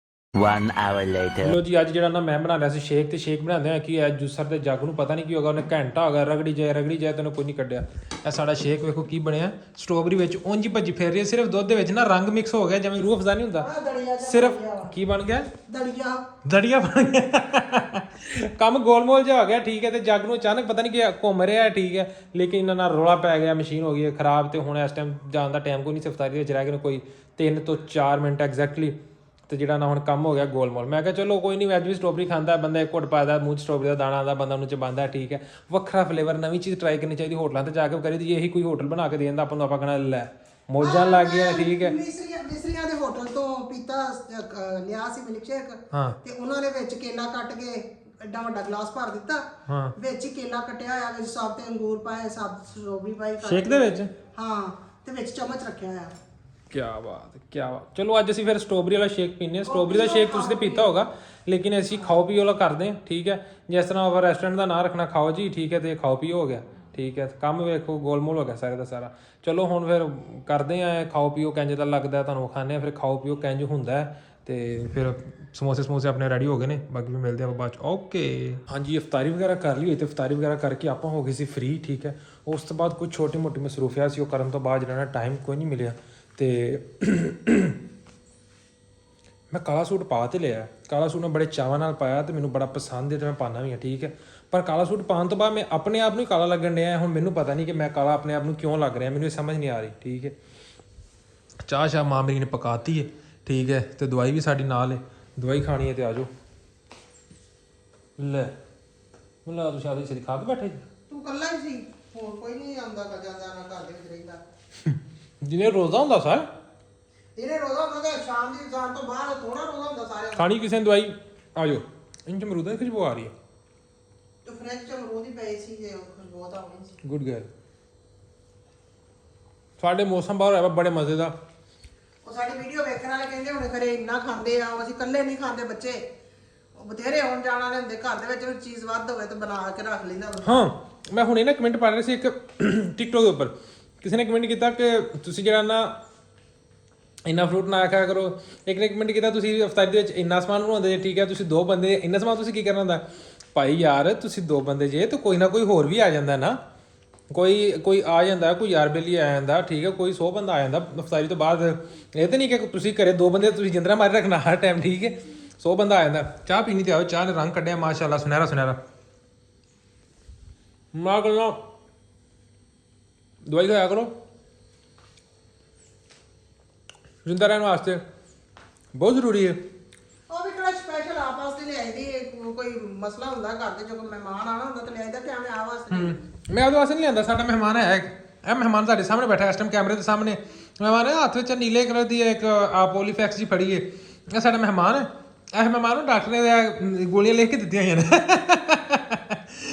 1 hour later. ਲੋ ਜੀ ਅੱਜ ਜਿਹੜਾ ਨਾ ਮੈਂ ਬਣਾ ਲਿਆ ਸੀ ਸ਼ੇਕ ਤੇ ਸ਼ੇਕ ਬਣਾਉਂਦੇ ਆ ਕਿ ਇਹ ਜੂਸਰ ਦੇ ਜੱਗ ਨੂੰ ਪਤਾ ਨਹੀਂ ਕੀ ਹੋਗਾ ਉਹਨੇ ਘੰਟਾ ਹੋ ਗਿਆ ਰਗੜੀ ਜਾਏ ਤੈਨੂੰ ਕੋਈ ਨਹੀਂ ਕੱਢਿਆ ਇਹ ਸਾਡਾ ਸ਼ੇਕ ਵੇਖੋ ਕੀ ਬਣਿਆ ਸਟ੍ਰਾਬੇਰੀ ਵਿੱਚ ਉਂਝ ਭੱਜੀ ਫੇਰ ਰਹੀ ਹੈ ਸਿਰਫ ਦੁੱਧ ਦੇ ਵਿੱਚ ਨਾ ਰੰਗ ਮਿਕਸ ਹੋ ਗਿਆ ਜਿਵੇਂ ਰੂਹ ਅਫਜ਼ਾ ਨਹੀਂ ਹੁੰਦਾ ਸਿਰਫ ਕੀ ਬਣ ਗਿਆ ਦੜੀਆ ਬਣ ਗਿਆ ਕੰਮ ਗੋਲਮੋਲ ਜਿਹਾ ਹੋ ਗਿਆ ਠੀਕ ਹੈ ਤੇ ਜੱਗ ਨੂੰ ਅਚਾਨਕ ਪਤਾ ਨਹੀਂ ਕੀ ਘੁੰਮ ਰਿਹਾ ਠੀਕ ਹੈ ਲੇਕਿਨ ਇਹਨਾਂ ਨਾਲ ਰੌਲਾ ਪੈ ਗਿਆ ਮਸ਼ੀਨ ਹੋ ਗਈ ਹੈ ਖਰਾਬ ਤੇ ਹੁਣ ਇਸ ਟਾਈਮ ਜਾਣ ਦਾ ਟਾਈਮ ਕੋਈ ਨਹੀਂ ਸਿਫਤਾਰੀ ਵਿੱਚ ਰਹਿ ਗਏ ਕੋਈ 3 ਤੋਂ 4 ਮਿੰਟ ਐਗਜ਼ੈਕਟਲੀ ਤੇ ਜਿਹੜਾ ਨਾ ਹੁਣ ਕੰਮ ਹੋ ਗਿਆ ਗੋਲਮੋਲ ਮੈਂ ਕਿਹਾ ਚਲੋ ਕੋਈ ਨਹੀਂ ਅੱਜ ਵੀ ਸਟ੍ਰਾਬੇਰੀ ਖਾਂਦਾ ਬੰਦਾ ਇੱਕ ਘੁੱਟ ਪਾਦਾ ਮੂੰਹ 'ਚ ਸਟ੍ਰਾਬੇਰੀ ਦਾ ਦਾਣਾ ਆਉਂਦਾ ਬੰਦਾ ਉਹਨੂੰ ਚਬਾਉਂਦਾ ਠੀਕ ਹੈ ਵੱਖਰਾ ਫਲੇਵਰ ਨਵੀਂ ਚੀਜ਼ ਟਰਾਈ ਕਰਨੀ ਚਾਹੀਦੀ ਹੋਟਲਾਂ ਤੇ ਜਾ ਕੇ ਕਰੀ ਦੀ ਇਹੀ ਕੋਈ ਹੋਟਲ ਬਣਾ ਕੇ ਦੇ ਦਿੰਦਾ ਆਪਾਂ ਨੂੰ ਆਪਾਂ ਕਹਿਣਾ ਲੈ ਮੌਜਾਂ ਲੱਗ ਗਈਆਂ ਠੀਕ ਹੈ ਮਿਸਰੀਆਂ ਦੇ ਹੋਟਲ ਤੋਂ ਪੀਤਾ ਲਿਆ ਸੀ ਮਿਲਕ ਸ਼ੇਕ ਤੇ ਉਹਨਾਂ ਨੇ ਵਿੱਚ ਕੇਲਾ ਕੱਟ ਕੇ ਐਡਾ ਵੱਡਾ ਗਲਾਸ ਭਰ ਦਿੱਤਾ ਵਿੱਚ ਹੀ ਕੇਲਾ ਕੱਟਿਆ ਹੋਇਆ ਵਿੱਚ ਸਭ ਤੇ ਅੰਗੂਰ ਪਾਏ ਸਭ ਸਟ੍ਰਾਬੇਰੀ ਪਾਈ ਸ਼ੇਕ ਦੇ ਵਿੱਚ ਹਾਂ ਤੇ ਵਿੱਚ ਚਮਚ ਰੱਖਿਆ ਹੋਇਆ ਕੀ ਬਾਤ ਚਲੋ ਅੱਜ ਅਸੀਂ ਫਿਰ ਸਟ੍ਰਾਬੇਰੀ ਵਾਲਾ ਸ਼ੇਕ ਪੀਨੇ ਆ ਸਟ੍ਰਾਬੇਰੀ ਦਾ ਸ਼ੇਕ ਤੁਸੀਂ ਤੇ ਪੀਤਾ ਹੋਗਾ ਲੇਕਿਨ ਅਸੀਂ ਖਾਓ ਪੀਓ ਵਾਲਾ ਕਰਦੇ ਹਾਂ ਠੀਕ ਹੈ ਜਿਸ ਤਰ੍ਹਾਂ ਆਪਾਂ ਰੈਸਟੋਰੈਂਟ ਦਾ ਨਾਂ ਰੱਖਣਾ ਖਾਓ ਜੀ ਠੀਕ ਹੈ ਤੇ ਖਾਓ ਪੀਓ ਹੋ ਗਿਆ ਠੀਕ ਹੈ ਕੰਮ ਵੇਖੋ ਗੋਲਮੋਲ ਹੋ ਗਿਆ ਸਾਰਾ ਦਾ ਸਾਰਾ ਚਲੋ ਹੁਣ ਫਿਰ ਕਰਦੇ ਆ ਖਾਓ ਪੀਓ ਕਿੰਜ ਦਾ ਲੱਗਦਾ ਤੁਹਾਨੂੰ ਖਾਣੇ ਆ ਫਿਰ ਖਾਓ ਪੀਓ ਕਿੰਜ ਹੁੰਦਾ ਤੇ ਫਿਰ ਸਮੋਸੇ ਆਪਣੇ ਰੈਡੀ ਹੋ ਗਏ ਨੇ ਬਾਕੀ ਵੀ ਮਿਲਦੇ ਆਪਾਂ ਬਾਅਦ ਚ ਓਕੇ ਹਾਂਜੀ ਇਫਤਾਰੀ ਵਗੈਰਾ ਕਰ ਲਈ ਹੋਈ ਤੇ ਇਫਤਾਰੀ ਵਗੈਰਾ ਕਰਕੇ ਆਪਾਂ ਹੋ ਗਏ ਸੀ ਫ੍ਰੀ ਠੀਕ ਹੈ ਉਸ ਤੋਂ ਬਾਅਦ ਕੁਝ ਛੋਟੀ ਮੋਟੀ ਮਸਰੂਫੀਅਤ ਸੀ ਉਹ ਕਰਨ ਤੋਂ ਬਾਅਦ ਜਿਹੜਾ ਟਾਈਮ ਕੋਈ ਨਹੀਂ ਮਿਲਿਆ ਤੇ ਮੈਂ ਕਾਲਾ ਸੂਟ ਪਾ ਤੇ ਲਿਆ ਕਾਲਾ ਸੂਟ ਮੈਂ ਬੜੇ ਚਾਵਾਂ ਨਾਲ ਪਾਇਆ ਤੇ ਮੈਨੂੰ ਬੜਾ ਪਸੰਦ ਹੈ ਤੇ ਮੈਂ ਪਾਣਾ ਵੀ ਆ ਠੀਕ ਹੈ ਪਰ ਕਾਲਾ ਸੂਟ ਪਾਉਣ ਤੋਂ ਬਾਅਦ ਮੈਂ ਆਪਣੇ ਆਪ ਨੂੰ ਹੀ ਕਾਲਾ ਲੱਗਣ ਡਿਆ ਹੁਣ ਮੈਨੂੰ ਪਤਾ ਨਹੀਂ ਕਿ ਮੈਂ ਕਾਲਾ ਆਪਣੇ ਆਪ ਨੂੰ ਕਿਉਂ ਲੱਗ ਰਿਹਾ ਮੈਨੂੰ ਇਹ ਸਮਝ ਨਹੀਂ ਆ ਰਹੀ ਠੀਕ ਹੈ ਚਾਹ ਮਾਂ ਮੇਰੀ ਨੇ ਪਕਾਤੀ ਹੈ ਠੀਕ ਹੈ ਤੇ ਦਵਾਈ ਵੀ ਸਾਡੀ ਨਾਲ ਹੈ ਦਵਾਈ ਖਾਣੀ ਹੈ ਤੇ ਆਜੋ ਲੈ ਮੈਨੂੰ ਤੁਸੀਂ ਆਦੀ ਸਿਰ ਖਾ ਕੇ ਬੈਠੇ ਤੂੰ ਕੱਲਾ ਹੀ ਸੀ ਹੋਰ ਕੋਈ ਨਹੀਂ ਆਉਂਦਾ ਜਾਂਦਾ ਨਾ ਘਰ ਦੇ ਵਿੱਚ ਰਹਿੰਦਾ ਜਿਹਨੇ ਰੋਜ਼ਾ ਹੁੰਦਾ ਸਰ ਇਹਨੇ ਰੋਜ਼ਾ ਹੁੰਦਾ ਤੇ ਸ਼ਾਮ ਦੀ ਜਾਣ ਤੋਂ ਬਾਅਦ ਥੋੜਾ ਰੋਜ਼ਾ ਹੁੰਦਾ ਸਾਰਿਆਂ ਦਾ ਖਾਣੀ ਕਿਸੇ ਨੇ ਦਵਾਈ ਆਜੋ ਇੰਜ ਚ ਅਮਰੂਦਾਂ ਦੀ ਖੁਸ਼ਬੂ ਆ ਰਹੀ ਹੈ ਤੇ ਫ੍ਰਿਜ ਚ ਅਮਰੂਦ ਹੀ ਪਏ ਸੀ ਜੇ ਖੁਸ਼ਬੂ ਤਾਂ ਆਉਣੀ ਸੀ ਗੁੱਡ ਗਰਲ ਸਾਡੇ ਮੌਸਮ ਬਾਹਰ ਹੈ ਬੜੇ ਮਜ਼ੇ ਦਾ ਉਹ ਸਾਡੀ ਵੀਡੀਓ ਵੇਖਣ ਵਾਲੇ ਕਹਿੰਦੇ ਹੁਣ ਘਰੇ ਇੰਨਾ ਖਾਂਦੇ ਆ ਅਸੀਂ ਇਕੱਲੇ ਨਹੀਂ ਖਾਂਦੇ ਬੱਚੇ ਉਹ ਬਥੇਰੇ ਆਉਣ ਜਾਣ ਵਾਲੇ ਹੁੰਦੇ ਘਰ ਦੇ ਵਿੱਚ ਚੀਜ਼ ਵੱਧ ਹੋਵੇ ਤਾਂ ਬਣਾ ਕੇ ਰੱਖ ਲੈਂਦਾ ਹਾਂ ਮੈਂ ਹੁਣੇ ਨਾ ਕਮੈਂਟ ਪੜ੍ਹ ਰਿਹਾ ਸੀ ਇੱਕ ਟਿਕਟੋਕ ਦੇ ਉੱਪਰ ਕਿਸੇ ਨੇ ਕਮੈਂਟ ਕੀਤਾ ਕਿ ਤੁਸੀਂ ਜਿਹੜਾ ਨਾ ਇੰਨਾ ਫਰੂਟ ਨਾ ਖਾਇਆ ਕਰੋ ਇੱਕ ਨੇ ਕਮੈਂਟ ਕੀਤਾ ਤੁਸੀਂ ਇਫਤਾਰੀ ਦੇ ਵਿੱਚ ਇੰਨਾ ਸਮਾਨ ਬਣਾਉਂਦੇ ਜੇ ਠੀਕ ਹੈ ਤੁਸੀਂ 2 ਬੰਦੇ ਇੰਨਾ ਸਮਾਨ ਤੁਸੀਂ ਕੀ ਕਰਨਾ ਹੁੰਦਾ ਭਾਈ ਯਾਰ ਤੁਸੀਂ 2 ਬੰਦੇ ਜੇ ਤਾਂ ਕੋਈ ਨਾ ਕੋਈ ਹੋਰ ਵੀ ਆ ਜਾਂਦਾ ਨਾ ਕੋਈ ਆ ਜਾਂਦਾ ਕੋਈ ਯਾਰ ਬੇਲੀ ਆ ਜਾਂਦਾ ਠੀਕ ਹੈ ਕੋਈ 100 ਬੰਦਾ ਆ ਜਾਂਦਾ ਇਫਤਾਰੀ ਤੋਂ ਬਾਅਦ ਇਹ ਤਾਂ ਨਹੀਂ ਕਿ ਤੁਸੀਂ ਘਰੇ 2 ਬੰਦੇ ਤੁਸੀਂ ਜਿੰਦਰਾ ਮਾਰੇ ਰੱਖਣਾ ਹਰ ਟਾਈਮ ਠੀਕ ਹੈ 100 ਬੰਦਾ ਆ ਜਾਂਦਾ ਚਾਹ ਪੀਣੀ ਤੇ ਆਓ ਚਾਹ ਨੇ ਰੰਗ ਕੱਢਿਆ ਮਾਸ਼ਾਅੱਲਾ ਸੁਨਹਿਰਾ ਮਾਂ ਕਹਿੰਦਾ ਦਵਾਈ ਖਾਇਆ ਕਰੋ ਜਿੰਦਾ ਰਹਿਣ ਵਾਸਤੇ ਬਹੁਤ ਜ਼ਰੂਰੀ ਹੈ ਉਹ ਵੀ ਕਿਹੜਾ ਸਪੈਸ਼ਲ ਆਪ ਵਾਸਤੇ ਲਿਆਈ ਦੀ ਕੋਈ ਮਸਲਾ ਹੁੰਦਾ ਘਰ ਦੇ ਜਦੋਂ ਮਹਿਮਾਨ ਆਣਾ ਹੁੰਦਾ ਤਾਂ ਲਿਆਈਦਾ ਕਿ ਐਵੇਂ ਆ ਵਾਸਤੇ ਮੈਂ ਉਹਦੇ ਵਾਸਤੇ ਨਹੀਂ ਲਿਆਂਦਾ ਸਾਡਾ ਮਹਿਮਾਨ ਹੈ ਇਹ ਮਹਿਮਾਨ ਸਾਡੇ ਸਾਹਮਣੇ ਬੈਠਾ ਇਸ ਟਾਈਮ ਕੈਮਰੇ ਦੇ ਸਾਹਮਣੇ ਮਹਿਮਾਨ ਹੈ ਹੱਥ ਵਿੱਚ ਨੀਲੇ ਕਲਰ ਦੀ ਇੱਕ ਪੋਲੀਫੈਕਸ ਜੀ ਫੜੀ ਹੈ ਇਹ ਸਾਡਾ ਮਹਿਮਾਨ ਹੈ ਇਹ ਮਹਿਮਾਨ ਨੂੰ ਡਾਕਟਰ ਨੇ ਗੋਲੀਆਂ ਲਿਖ ਕੇ ਦਿੱਤੀਆਂ ਹੋਈਆਂ ਨੇ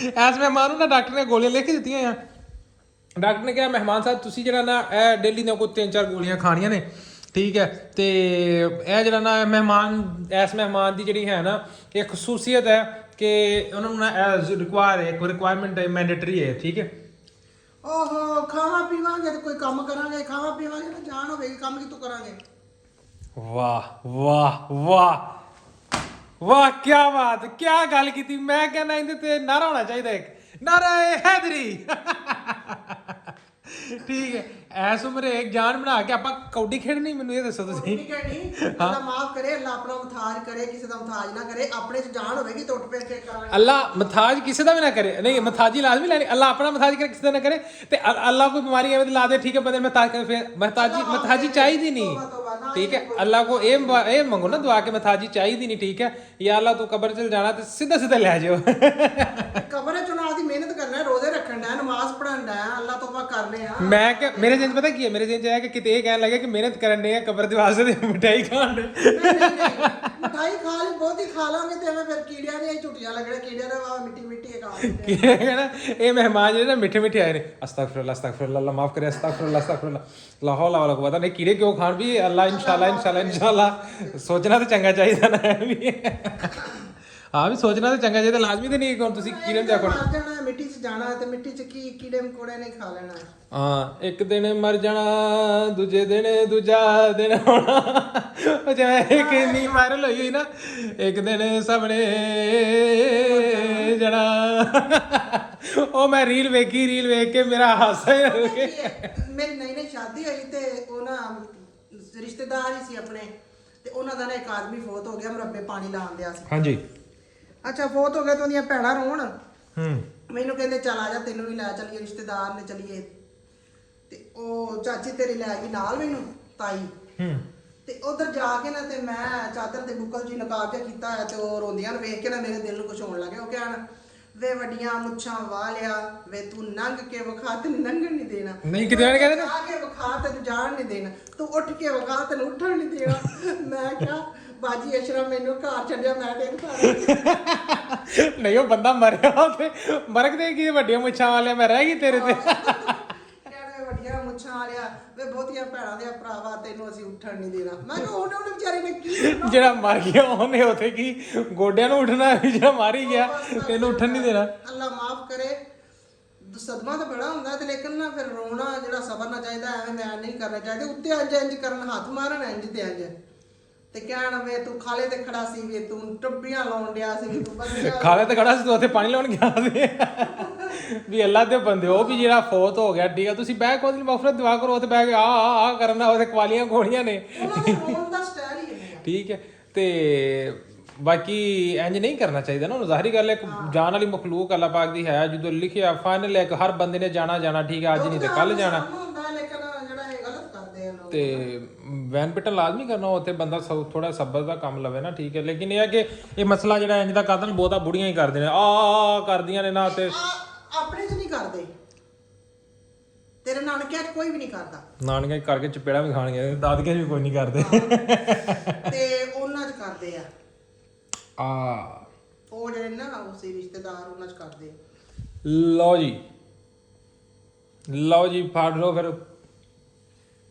ਇਸ ਮਹਿਮਾਨ ਨੂੰ ਨਾ ਡਾਕਟਰ ਨੇ ਗੋਲੀਆਂ ਲਿਖ ਕੇ ਦਿੱਤੀਆਂ ਹੋਈਆਂ ਡਾਕਟਰ ਨੇ ਕਿਹਾ ਮਹਿਮਾਨ ਸਾਹਿਬ ਤੁਸੀਂ ਜਿਹੜਾ ਨਾ ਇਹ ਡੇਲੀ ਦੀਆਂ ਕੋਈ 3-4 ਗੋਲੀਆਂ ਖਾਣੀਆਂ ਨੇ ਠੀਕ ਹੈ ਤੇ ਇਹ ਜਿਹੜਾ ਨਾ ਮਹਿਮਾਨ ਦੀ ਜਿਹੜੀ ਹੈ ਨਾ ਇਹ ਖਸੂਸੀਅਤ ਹੈ ਕਿ ਉਹਨਾਂ ਨੂੰ ਨਾ ਰਿਕੁਆਇਰਮੈਂਟ ਮੈਂਡੇਟਰੀ ਹੈ ਠੀਕ ਹੈ ਓਹੋ ਖਾਵਾ ਪੀਵਾਂਗੇ ਤੇ ਕੋਈ ਕੰਮ ਕਰਾਂਗੇ ਖਾਵਾ ਪੀਵਾਂਗੇ ਤਾਂ ਜਾਣ ਹੋਵੇਗੀ ਕੰਮ ਕਿਤੋਂ ਕਰਾਂਗੇ ਵਾਹ ਕੀ ਬਾਤ ਕੀ ਗੱਲ ਕੀਤੀ ਮੈਂ ਕਹਿੰਦਾ ਇਹਦੇ ਤੇ ਨਾਰਾ ਹੋਣਾ ਚਾਹੀਦਾ ਇੱਕ ਨਾਰੇ ਹੈਦਰੀ ਠੀਕ ਹੈ ਐਸ ਉਮਰੇ ਇੱਕ ਜਾਨ ਬਣਾ ਕੇ ਆਪਾਂ ਕੌਡੀ ਖੇਡਣੀ ਮੈਨੂੰ ਇਹ ਦੱਸੋ ਤੁਸੀਂ ਅੱਲਾ ਮਾਫ ਕਰੇ ਅੱਲਾ ਆਪਣਾ ਮਥਾਜ ਕਰੇ ਕਿਸੇ ਦਾ ਮਥਾਜ ਨਾ ਕਰੇ ਆਪਣੇ ਚ ਜਾਨ ਹੋਵੇਗੀ ਟੁੱਟ ਪੈ ਕੇ ਕਰਾਂਗੇ ਅੱਲਾ ਮਥਾਜ ਕਿਸੇ ਦਾ ਵੀ ਨਾ ਕਰੇ ਨਹੀਂ ਮਥਾਜੀ ਲਾਜ਼ਮੀ ਲੈਣੀ ਅੱਲਾ ਆਪਣਾ ਮਥਾਜ ਕਰੇ ਕਿਸੇ ਦਾ ਨਾ ਕਰੇ ਤੇ ਅੱਲਾ ਕੋਈ ਬਿਮਾਰੀ ਐਵੇਂ ਲਾ ਦੇ ਠੀਕ ਹੈ ਬੰਦੇ ਮਥਾਜ ਕਰ ਫਿਰ ਮਥਾਜੀ ਚਾਹੀਦੀ ਨਹੀਂ ਠੀਕ ਹੈ ਅੱਲਾ ਕੋ ਇਹ ਮੰਗੋ ਨਾ ਦੁਆ ਕੇ ਮਥਾਜੀ ਚਾਹੀਦੀ ਨਹੀਂ ਠੀਕ ਹੈ ਯਾ ਅੱਲਾ ਤੂੰ ਕਬਰ ਚ ਜਾਣਾ ਤੇ ਸਿੱਧਾ ਲੈ ਜਾਓ ਕਬਰ ਚ ਨਾਲ ਦੀ ਮਿਹਨਤ ਕਰਨਾ ਰੋਜ਼ੇ ਰੱਖਣ ਦਾ ਨਮਾਜ਼ ਪੜ੍ਹਨ ਮੰਗਣ ਦਾ ਅੱਲਾ ਤੋਬਾ ਕਰਨੇ ਆ ਮੈਂ ਕਿ ਮੇਰੇ ਜਿੰਨ ਪਤਾ ਕੀ ਹੈ, ਮੇਰੇ ਜਿੰਨ ਚ ਹੈ ਕਿ ਕਿਤੇ ਇਹ ਕਹਿਣ ਲੱਗੇ ਕਿ ਮਿਹਨਤ ਕਰਨ ਦੇ ਆ ਕਬਰ ਦੇ ਵਾਸਤੇ ਤੇ ਮਠਿਆਈ ਖਾਣ ਦੇ। ਮਿਠਾਈ ਖਾ ਲਈ ਬਹੁਤੀ ਖਾ ਲਾਂਗੇ ਤੇ ਐਵੇਂ ਫਿਰ ਕੀੜਿਆਂ ਦੀਆਂ ਝੁੱਟੀਆਂ ਲੱਗਣੇ, ਕੀੜਿਆਂ ਦੇ ਵਾ ਮਿੱਟੀ ਮਿੱਟੀ ਖਾ ਲੈਂਦੇ ਕੀ ਹੈ ਨਾ ਇਹ ਮਹਿਮਾਨ ਜਿਹੜੇ ਨਾ ਮਿੱਠੇ ਮਿੱਠੇ ਆਏ ਨੇ, ਅਸਤਗਫਿਰullah ਅਸਤਗਫਿਰullah, ਅੱਲਾ ਮਾਫ ਕਰੇ, ਅਸਤਗਫਿਰullah ਅਸਤਗਫਿਰullah, ਲਾ ਹੌਲਾ ਵਲਾ ਕੁਵਤਾ ਨਹੀਂ, ਕੀੜੇ ਕਿਉਂ ਖਾਣ ਵੀ ਅੱਲਾ ਇਨਸ਼ਾਅੱਲਾ ਇਨਸ਼ਾਅੱਲਾ ਇਨਸ਼ਾਅੱਲਾ। ਸੋਚਣਾ ਤਾਂ ਚੰਗਾ ਚਾਹੀਦਾ ਨਾ ਵੀ ਹਾਂ ਵੀ ਸੋਚਣਾ ਤਾਂ ਚੰਗਾ ਚਾਹੀਦਾ, ਲਾਜ਼ਮੀ ਤੇ ਨਹੀਂ ਕਿ ਤੁਸੀਂ ਕੀੜੇ ਨੂੰ ਦੇਖੋ ਮਰ ਜਾਣਾ, ਮਿੱਟੀ 'ਚ ਜਾਣਾ ਤੇ ਮਿੱਟੀ 'ਚ ਕੀ ਕੀੜੇ ਮਕੌੜੇ ਨੇ ਖਾ ਲੈਣਾ। ਹਾਂ ਇੱਕ ਦਿਨ ਮਰ ਜਾਣਾ, ਦੂਜੇ ਦਿਨ ਦੂਜਾ ਦਿਨ ਹੋਣਾ, ਉਹ ਜਿਵੇਂ ਇੱਕ ਨੀ ਵਾਇਰਲ ਹੋਈ ਹੋਈ ਨਾ, ਇੱਕ ਦਿਨ ਸਭ ਨੇ ਜਾਣਾ। ਉਹ ਮੈਂ ਰੀਲ ਵੇਖ ਕੇ ਮੇਰਾ ਹਾਸਾ ਹੀ ਹੋ ਗਿਆ। ਮੇਰੀ ਨਈ ਸ਼ਾਦੀ ਹੋਈ ਤੇ ਉਹ ਨਾ ਰਿਸ਼ਤੇਦਾਰ ਹੀ ਸੀ ਆਪਣੇ, ਤੇ ਉਹਨਾਂ ਦਾ ਨਾ ਇੱਕ ਆਦਮੀ ਫੌਤ ਹੋ ਗਿਆ, ਮੁਰੱਬੇ ਪਾਣੀ ਲਾਉਣ ਦਿਆ ਸੀ। ਹਾਂਜੀ ਅੱਛਾ ਫੌਤ ਹੋ ਗਿਆ ਤੇ ਉਹਦੀਆਂ ਭੈਣਾਂ ਰੋਣ, ਮੈਨੂੰ ਕਹਿੰਦੇ ਚੱਲ ਆ ਜਾ ਤੈਨੂੰ ਵੀ ਲੈ ਚੱਲੀਏ, ਰਿਸ਼ਤੇਦਾਰ ਨੇ ਚੱਲੀਏ। ਤੇ ਉਹ ਚਾਚੀ ਤੇਰੀ ਲੈ ਗਈ ਨਾਲ ਮੈਨੂੰ ਤਾਈ, ਤੇ ਉਧਰ ਜਾ ਕੇ ਨਾ ਤੇ ਮੈਂ ਚਾਦਰ ਤੇ ਬੁੱਕਲ ਜੀ ਨਕਾਬ ਜਿਹਾ ਕੀਤਾ ਹੋਇਆ ਤੇ ਉਹ ਰੋਂਦੀਆਂ ਨੂੰ ਵੇਖ ਕੇ ਨਾ ਮੇਰੇ ਦਿਲ ਨੂੰ ਕੁਝ ਹੋਣ ਲੱਗਿਆ। ਉਹ ਕਹਿਣ ਵੇ ਵੱਡੀਆਂ ਮੁੱਛਾਂ ਵਾਲਿਆ, ਵੇ ਤੂੰ ਨੰਗ ਕੇ ਵਿਖਾ, ਤੈਨੂੰ ਨੰਗਣ ਨਹੀਂ ਦੇਣਾ, ਨਹੀਂ ਕਿਤੇ ਕਹਿੰਦੇ ਨੇ ਆ ਕੇ ਵਿਖਾ ਤੈਨੂੰ ਜਾਣ ਨਹੀਂ ਦੇਣਾ, ਤੂੰ ਉੱਠ ਕੇ ਵਿਖਾ ਤੈਨੂੰ ਉੱਠਣ ਨਹੀਂ ਦੇਣਾ। ਮੈਂ ਕਿਹਾ ਬਾਜੀ ਅਸ਼ਰਮ ਮੈਨੂੰ ਘਰ ਛੱਡਿਆ, ਮੈਂ ਤੇ ਘਰ ਨਹੀਂ ਉਹ ਬੰਦਾ ਮਰਿਆ ਤੇ ਮਰਕ ਦੇ ਕੀ ਵੱਡੀਆਂ ਮੁੱਛਾਂ ਵਾਲਿਆ ਮੈਂ ਰਹਿ ਗਈ ਤੇਰੇ ਤੇ। ਕਹਿੰਦੇ ਵੱਡੀਆਂ ਮੁੱਛਾਂ ਵਾਲਿਆ, ਵੇ ਬਹੁਤੀਆਂ ਭੈਣਾਂ ਦੇ ਭਰਾਵਾ ਤੈਨੂੰ ਅਸੀਂ ਉੱਠਣ ਨਹੀਂ ਦੇਣਾ। ਮੈਂ ਕਿਹਾ ਉਹਨੇ ਵਿਚਾਰੇ ਨੇ ਕੀ ਕਰਨਾ? ਜਿਹੜਾ ਮਰ ਗਿਆ ਉਹਨੇ ਉੱਥੇ ਕੀ ਗੋਡਿਆਂ ਨੂੰ ਉੱਠਣਾ, ਜਿਹੜਾ ਮਾਰੀ ਗਿਆ ਤੈਨੂੰ ਉੱਠਣ ਨਹੀਂ ਦੇਣਾ। ਅੱਲਾ ਮਾਫ ਕਰੇ, ਸਦਮਾ ਤਾਂ ਬੜਾ ਹੁੰਦਾ ਤੇ ਲੇਕਿਨ ਨਾ ਫਿਰ ਰੋਣਾ ਜਿਹੜਾ ਸਬਰਨਾ ਚਾਹੀਦਾ, ਐਵੇਂ ਮੈਂ ਨਹੀਂ ਕਰਨਾ ਚਾਹੀਦਾ। ਉੱਤੇ ਇੰਜ ਕਰਨ, ਹੱਥ ਮਾਰਨ ਇੰਜ ਤੇ ਇੰਜ, ਤੇ ਕਹਿਣ ਵੇ ਤੂੰ ਖਾਲੇ ਤੇ ਖੜਾ ਸੀ, ਵੇ ਤੂੰ ਟੱਬੀਆਂ ਲਾਉਣ ਡਿਆ ਸੀ, ਵੀ ਤੂੰ ਬੰਦਾ ਖਾਲੇ ਤੇ ਖੜਾ ਸੀ, ਤੂੰ ਉੱਥੇ ਪਾਣੀ ਲਾਉਣ ਗਿਆ ਸੀ ਵੀ ਅੱਲਾ ਦੇ ਬੰਦੇ ਉਹ ਵੀ ਜਿਹੜਾ ਫੌਤ ਹੋ ਗਿਆ, ਠੀਕ ਆ ਤੁਸੀਂ ਬਹਿ ਕੇ ਉਹਦੀ ਮਗਫਰਤ ਦੁਆ ਕਰੋ, ਉੱਥੇ ਬਹਿ ਕੇ ਆ ਕਰਨਾ, ਉਹਦੇ ਕਵਾਲੀਆਂ ਗੋਣੀਆਂ ਨੇ, ਰੋਣ ਦਾ ਸਟਾਈਲ ਹੀ ਹੈ। ਠੀਕ ਹੈ। ਤੇ ਬਾਕੀ ਇੰਜ ਨਹੀਂ ਕਰਨਾ ਚਾਹੀਦਾ ਨਾ, ਜ਼ਾਹਰੀ ਗੱਲ ਹੈ ਜਾਨ ਵਾਲੀ ਮਖਲੂਕ ਅੱਲਾ ਪਾਕ ਦੀ ਹੈ, ਜਦੋਂ ਲਿਖਿਆ ਫਾਈਨਲ ਹੈ ਕਿ ਹਰ ਬੰਦੇ ਨੇ ਜਾਣਾ, ਠੀਕ ਹੈ ਅੱਜ ਨਹੀਂ ਤੇ ਕੱਲ ਜਾਣਾ, ਤੇ ਵੈਨ ਪਿੱਟਣ ਲਾਜ਼ਮੀ ਕਰਨਾ, ਉੱਥੇ ਬੰਦਾ ਥੋੜਾ ਸਬਰ ਦਾ ਕੰਮ ਲਵੇ ਨਾ, ਠੀਕ ਹੈ। ਲੇਕਿਨ ਇਹ ਹੈ ਕਿ ਇਹ ਮਸਲਾ ਜਿਹੜਾ ਇੰਜ ਦਾ ਕਰਦਾ ਨਾ, ਬਹੁਤਾ ਬੁੜੀਆਂ ਹੀ ਕਰਦੇ ਨੇ, ਆ ਕਰਦੀਆਂ ਨੇ ਨਾ, ਤੇ ਆਪਣੇ ਚ ਨਹੀਂ ਕਰਦੇ, ਤੇਰੇ ਨਾਨਕਿਆਂ ਚ ਕੋਈ ਵੀ ਨਹੀਂ ਕਰਦਾ, ਨਾਨੀਆਂ ਕਰਕੇ ਚਪੇੜਾ ਵੀ ਖਾਣਗੇ, ਦਾਦਕੇ ਵੀ ਕੋਈ ਨਹੀਂ ਕਰਦੇ ਤੇ ਉਹਨਾਂ ਚ ਕਰਦੇ ਆ ਆ ਉਹ ਜਿਹੜੇ ਨਾ ਉਸੇ ਰਿਸ਼ਤੇਦਾਰ ਉਹਨਾਂ ਚ ਕਰਦੇ। ਲਓ ਜੀ ਫਾੜ ਲਓ ਫਿਰ,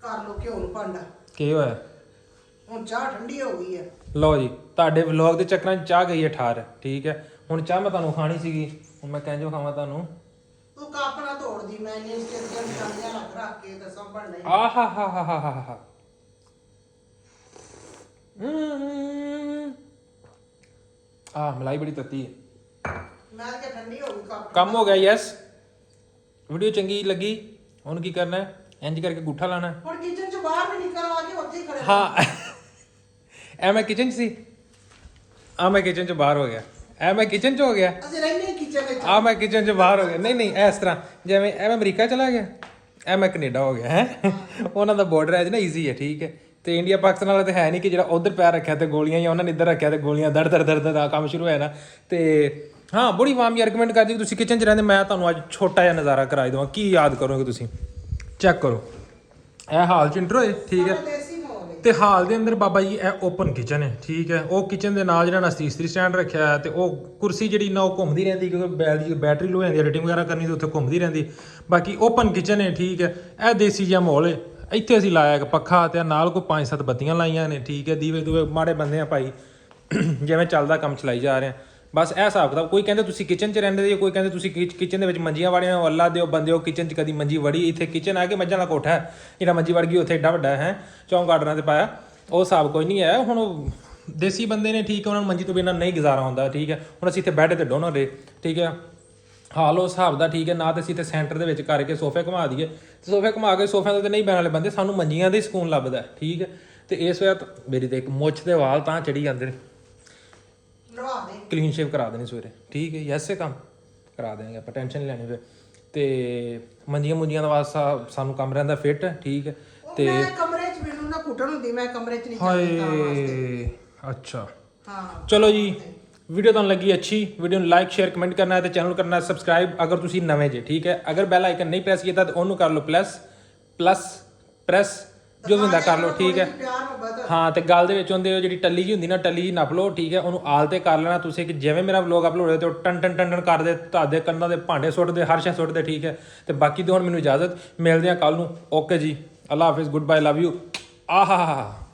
ਕਰ ਲੋ ਘਿਓ ਨੂੰ ਭਾਂਡਾ, ਕੀ ਹੋਇਆ? ਹੁਣ ਚਾਹ ਠੰਡੀ ਹੋ ਗਈ ਹੈ। ਲਓ ਜੀ ਤੁਹਾਡੇ ਵਲੌਗ ਦੇ ਚੱਕਰਾਂ 'ਚ ਚਾਹ ਗਈ ਹੈ ਠਾਰ, ਠੀਕ ਹੈ। ਹੁਣ ਚਾਹ ਮੈਂ ਤੁਹਾਨੂੰ ਖਾਣੀ ਸੀਗੀ, ਹੁਣ ਮੈਂ ਕਹਿੰਜੋ ਖਾਵਾਂ ਤੁਹਾਨੂੰ, ਤੂੰ ਕੱਪ ਨਾ ਤੋੜਦੀ, ਮੈਂ ਇੰਨੀਆਂ ਨਿਸ਼ਾਨੀਆਂ ਰੱਖ ਕੇ ਤੇ ਸੰਭਲ ਲਈ। ਆਹਾ ਮਲਾਈ ਬੜੀ ਤੱਤੀ ਹੈ, ਮੈਂ ਕਿਹਾ ਠੰਡੀ ਹੋ ਗਈ ਕੱਪ। ਕੰਮ ਹੋ ਗਿਆ। ਯੈਸ ਵੀਡੀਓ ਚੰਗੀ ਲੱਗੀ, ਹੁਣ ਕੀ ਕਰਨਾ ਹੈ, ਇੰਜ ਕਰਕੇ ਗੁੱਠਾ ਲਾਣਾ। ਹੁਣ ਕਿਚਨ ਚ ਬਾਹਰ ਵੀ ਨਿਕਲ ਆ ਕੇ ਉੱਥੇ ਹੀ ਖੜੇ। ਹਾਂ ਐ ਮੈਂ ਕਿਚਨ 'ਚ ਸੀ, ਆ ਮੈਂ ਕਿਚਨ 'ਚ ਬਾਹਰ ਹੋ ਗਿਆ, ਐ ਮੈਂ ਕਿਚਨ 'ਚ ਹੋ ਗਿਆ, ਅਸੀਂ ਰਹਿੰਦੇ ਕਿਚਨ ਵਿੱਚ, ਆ ਮੈਂ ਕਿਚਨ 'ਚ ਬਾਹਰ ਹੋ ਗਿਆ। ਨਹੀਂ ਇਸ ਤਰ੍ਹਾਂ ਜਿਵੇਂ ਐ ਮੈਂ ਅਮਰੀਕਾ ਚਲਾ ਗਿਆ, ਐ ਮੈਂ ਕੈਨੇਡਾ ਹੋ ਗਿਆ ਹੈ। ਉਹਨਾਂ ਦਾ ਬਾਰਡਰ ਹੈ ਨਾ ਈਜ਼ੀ ਹੈ, ਠੀਕ ਹੈ। ਤੇ ਇੰਡੀਆ ਪਾਕਿਸਤਾਨ ਵਾਲਾ ਤਾਂ ਹੈ ਨਹੀਂ ਕਿ ਜਿਹੜਾ ਉਧਰ ਪੈਰ ਰੱਖਿਆ ਤੇ ਗੋਲੀਆਂ, ਜਾਂ ਉਹਨਾਂ ਨੇ ਇੱਧਰ ਰੱਖਿਆ ਤੇ ਗੋਲੀਆਂ ਦੜ ਦਾ ਕੰਮ ਸ਼ੁਰੂ ਹੋਇਆ ਨਾ। ਤੇ ਹਾਂ ਬੜੀ ਵਾਮੀ ਆਰਗੂਮੈਂਟ ਕਰਦੀ ਤੁਸੀਂ ਕਿਚਨ 'ਚ ਰਹਿੰਦੇ। ਮੈਂ ਤੁਹਾਨੂੰ ਅੱਜ ਛੋਟਾ ਜਿਹਾ ਨਜ਼ਾਰਾ ਕਰਾਈ ਦੇਵਾਂ, ਕੀ ਯਾਦ ਕਰੋਗੇ ਤੁਸੀਂ, ਚੈੱਕ ਕਰੋ। ਇਹ ਹਾਲ 'ਚ ਇੰਟਰੋ ਹੈ, ਠੀਕ ਹੈ। ਦੇਸੀ ਮਾਹੌਲ ਹੈ। ਤੇ ਹਾਲ ਦੇ ਅੰਦਰ ਬਾਬਾ ਜੀ ਇਹ ਓਪਨ ਕਿਚਨ ਹੈ, ਠੀਕ ਹੈ। ਉਹ ਕਿਚਨ ਦੇ ਨਾਲ ਜਿਹੜਾ ਨਾ ਇਸਤਰੀ ਸਟੈਂਡ ਰੱਖਿਆ ਹੈ, ਤੇ ਉਹ ਕੁਰਸੀ ਜਿਹੜੀ ਨਾ ਉਹ ਘੁੰਮਦੀ ਰਹਿੰਦੀ, ਕਿਉਂਕਿ ਬੈਟਰੀ ਲੋ ਜਾਂਦੀ, ਐਡੀਟਿੰਗ ਵਗੈਰਾ ਕਰਨੀ ਤੇ ਉੱਥੇ ਘੁੰਮਦੀ ਰਹਿੰਦੀ। ਬਾਕੀ ਓਪਨ ਕਿਚਨ ਹੈ, ਠੀਕ ਹੈ। ਇਹ ਦੇਸੀ ਜਿਹਾ ਮਾਹੌਲ ਹੈ। ਇੱਥੇ ਅਸੀਂ ਲਾਇਆ ਇੱਕ ਪੱਖਾ ਤੇ ਨਾਲ ਕੋਈ 5-7 ਬੱਤੀਆਂ ਲਾਈਆਂ ਨੇ, ਠੀਕ ਹੈ। ਦੀਵੇ ਦੂਵੇ ਮਾੜੇ ਬੰਦੇ ਆ ਭਾਈ, ਜਿਵੇਂ ਚੱਲਦਾ ਕੰਮ ਚਲਾਈ ਜਾ ਰਹੇ ਆ, ਬਸ ਇਹ ਹਿਸਾਬ ਕਿਤਾਬ। ਕੋਈ ਕਹਿੰਦੇ ਤੁਸੀਂ ਕਿਚਨ 'ਚ ਰਹਿੰਦੇ ਜੇ, ਕੋਈ ਕਹਿੰਦੇ ਤੁਸੀਂ ਕਿਚਨ ਦੇ ਵਿੱਚ ਮੰਜੀਆਂ ਵਾੜੀਆਂ ਹੋ, ਅੱਲਾ ਦਿਓ ਬੰਦੇ ਹੋ ਕਿਚਨ 'ਚ ਕਦੀ ਮੰਜੀ ਵੜੀ। ਇੱਥੇ ਕਿਚਨ ਆ ਕੇ ਮੱਝਾਂ ਦਾ ਕੋਠਾ ਹੈ, ਜਿਹੜਾ ਮੰਜੀ ਵੜ ਗਈ ਉੱਥੇ ਏਡਾ ਵੱਡਾ ਹੈ, ਚੌਂਕ ਆਰਡਰਾਂ ਤੇ ਪਾਇਆ, ਉਹ ਹਿਸਾਬ ਕੋਈ ਨਹੀਂ ਹੈ। ਹੁਣ ਉਹ ਦੇਸੀ ਬੰਦੇ ਨੇ, ਠੀਕ ਹੈ, ਉਹਨਾਂ ਨੂੰ ਮੰਜੀ ਤੋਂ ਬਿਨਾਂ ਨਹੀਂ ਗੁਜ਼ਾਰਾ ਹੁੰਦਾ, ਠੀਕ ਹੈ। ਹੁਣ ਅਸੀਂ ਇੱਥੇ ਬੈੱਡ ਤੇ ਡੋਨਰ ਰਹੇ, ਠੀਕ ਹੈ। ਹਾਲ ਉਸ ਹਿਸਾਬ ਦਾ, ਠੀਕ ਹੈ। ਨਾ ਤਾਂ ਅਸੀਂ ਤੇ ਸੈਂਟਰ ਦੇ ਵਿੱਚ ਕਰਕੇ ਸੋਫੇ ਘੁਮਾ ਦਈਏ, ਤੇ ਸੋਫੇ ਘੁਮਾ ਕੇ ਸੋਫਿਆਂ ਤੇ ਨਹੀਂ ਬਹਿਣ ਵਾਲੇ ਬੰਦੇ, ਸਾਨੂੰ ਮੰਜੀਆਂ ਦਾ ਹੀ ਸਕੂਨ ਲੱਭਦਾ, ਠੀਕ ਹੈ। ਤੇ ਇਸ ਵੇਲੇ ਮੇਰੀ ਤੇ ਇੱਕ ਮੁੱਛ ਦੇ ਵਾਲ ਤਾਂ ਚੜੀ ਜਾਂਦੇ ਨੇ, ਕਲੀਨ ਸ਼ੇਵ ਕਰਾ ਦੇਣੀ ਸਵੇਰੇ, ਠੀਕ ਹੈ। ਐਸੇ ਕੰਮ ਕਰਾ ਦੇਣਗੇ ਆਪਾਂ, ਟੈਨਸ਼ਨ ਨਹੀਂ ਲੈਣੀ ਫਿਰ। ਤੇ ਮੰਜੀਆਂ ਮੁੰਜੀਆਂ ਦਾ ਵਾਸਤਾ ਸਾਨੂੰ ਕੰਮ ਰਹਿੰਦਾ ਫਿੱਟ, ਠੀਕ ਹੈ। ਤੇ ਮੈਂ ਕਮਰੇ 'ਚ ਮੈਨੂੰ ਨਾ ਘੁੱਟਣ ਹੁੰਦੀ, ਮੈਂ ਕਮਰੇ 'ਚ ਨਹੀਂ ਹਾਏ ਅੱਛਾ ਹਾਂ ਚਲੋ ਜੀ ਵੀਡੀਓ ਤੁਹਾਨੂੰ ਲੱਗੀ ਅੱਛੀ ਵੀਡੀਓ ਨੂੰ ਲਾਈਕ ਸ਼ੇਅਰ ਕਮੈਂਟ ਕਰਨਾ ਹੈ ਤੇ ਚੈਨਲ ਕਰਨਾ ਸਬਸਕ੍ਰਾਈਬ ਅਗਰ ਤੁਸੀਂ ਨਵੇਂ ਜੇ ਠੀਕ ਹੈ ਅਗਰ ਬੈਲ ਆਈਕਨ ਨਹੀਂ ਪ੍ਰੈਸ ਕੀਤਾ ਤਾਂ ਉਹਨੂੰ ਕਰ ਲਓ ਪ੍ਰੈਸ ਜੋ ਵੀ ਹੁੰਦਾ ਕਰ ਲਓ ਠੀਕ ਹੈ ਪਿਆਰ ਮੁਹੱਬਤ ਹਾਂ ਤੇ ਗੱਲ ਦੇ ਵਿੱਚ ਹੁੰਦੇ ਉਹ ਜਿਹੜੀ ਟੱਲੀ ਜੀ ਹੁੰਦੀ ਨਾ ਟੱਲੀ ਜੀ ਨੱਪ ਲਓ ਠੀਕ ਹੈ ਉਹਨੂੰ ਆਲ ਤੇ ਕਰ ਲੈਣਾ ਤੁਸੀਂ ਕਿ ਜਿਵੇਂ ਮੇਰਾ ਵਲੌਗ ਅਪਲੋਡ ਹੋਇਆ ਤੇ ਉਹ ਟਨ ਟਨ ਟਨ ਟਨ ਕਰਦੇ ਤੁਹਾਡੇ ਕੰਨਾਂ ਦੇ ਭਾਂਡੇ ਸੁੱਟਦੇ ਹਰ ਸ਼ੈ ਸੁੱਟਦੇ ਠੀਕ ਹੈ ਤੇ ਬਾਕੀ ਦੀ ਹੁਣ ਮੈਨੂੰ ਇਜਾਜ਼ਤ ਮਿਲਦੇ ਆ ਕੱਲ ਨੂੰ ਓਕੇ ਜੀ ਅੱਲਾ ਹਾਫਿਜ਼ ਗੁੱਡ ਬਾਏ ਲਵ ਯੂ ਆਹਾ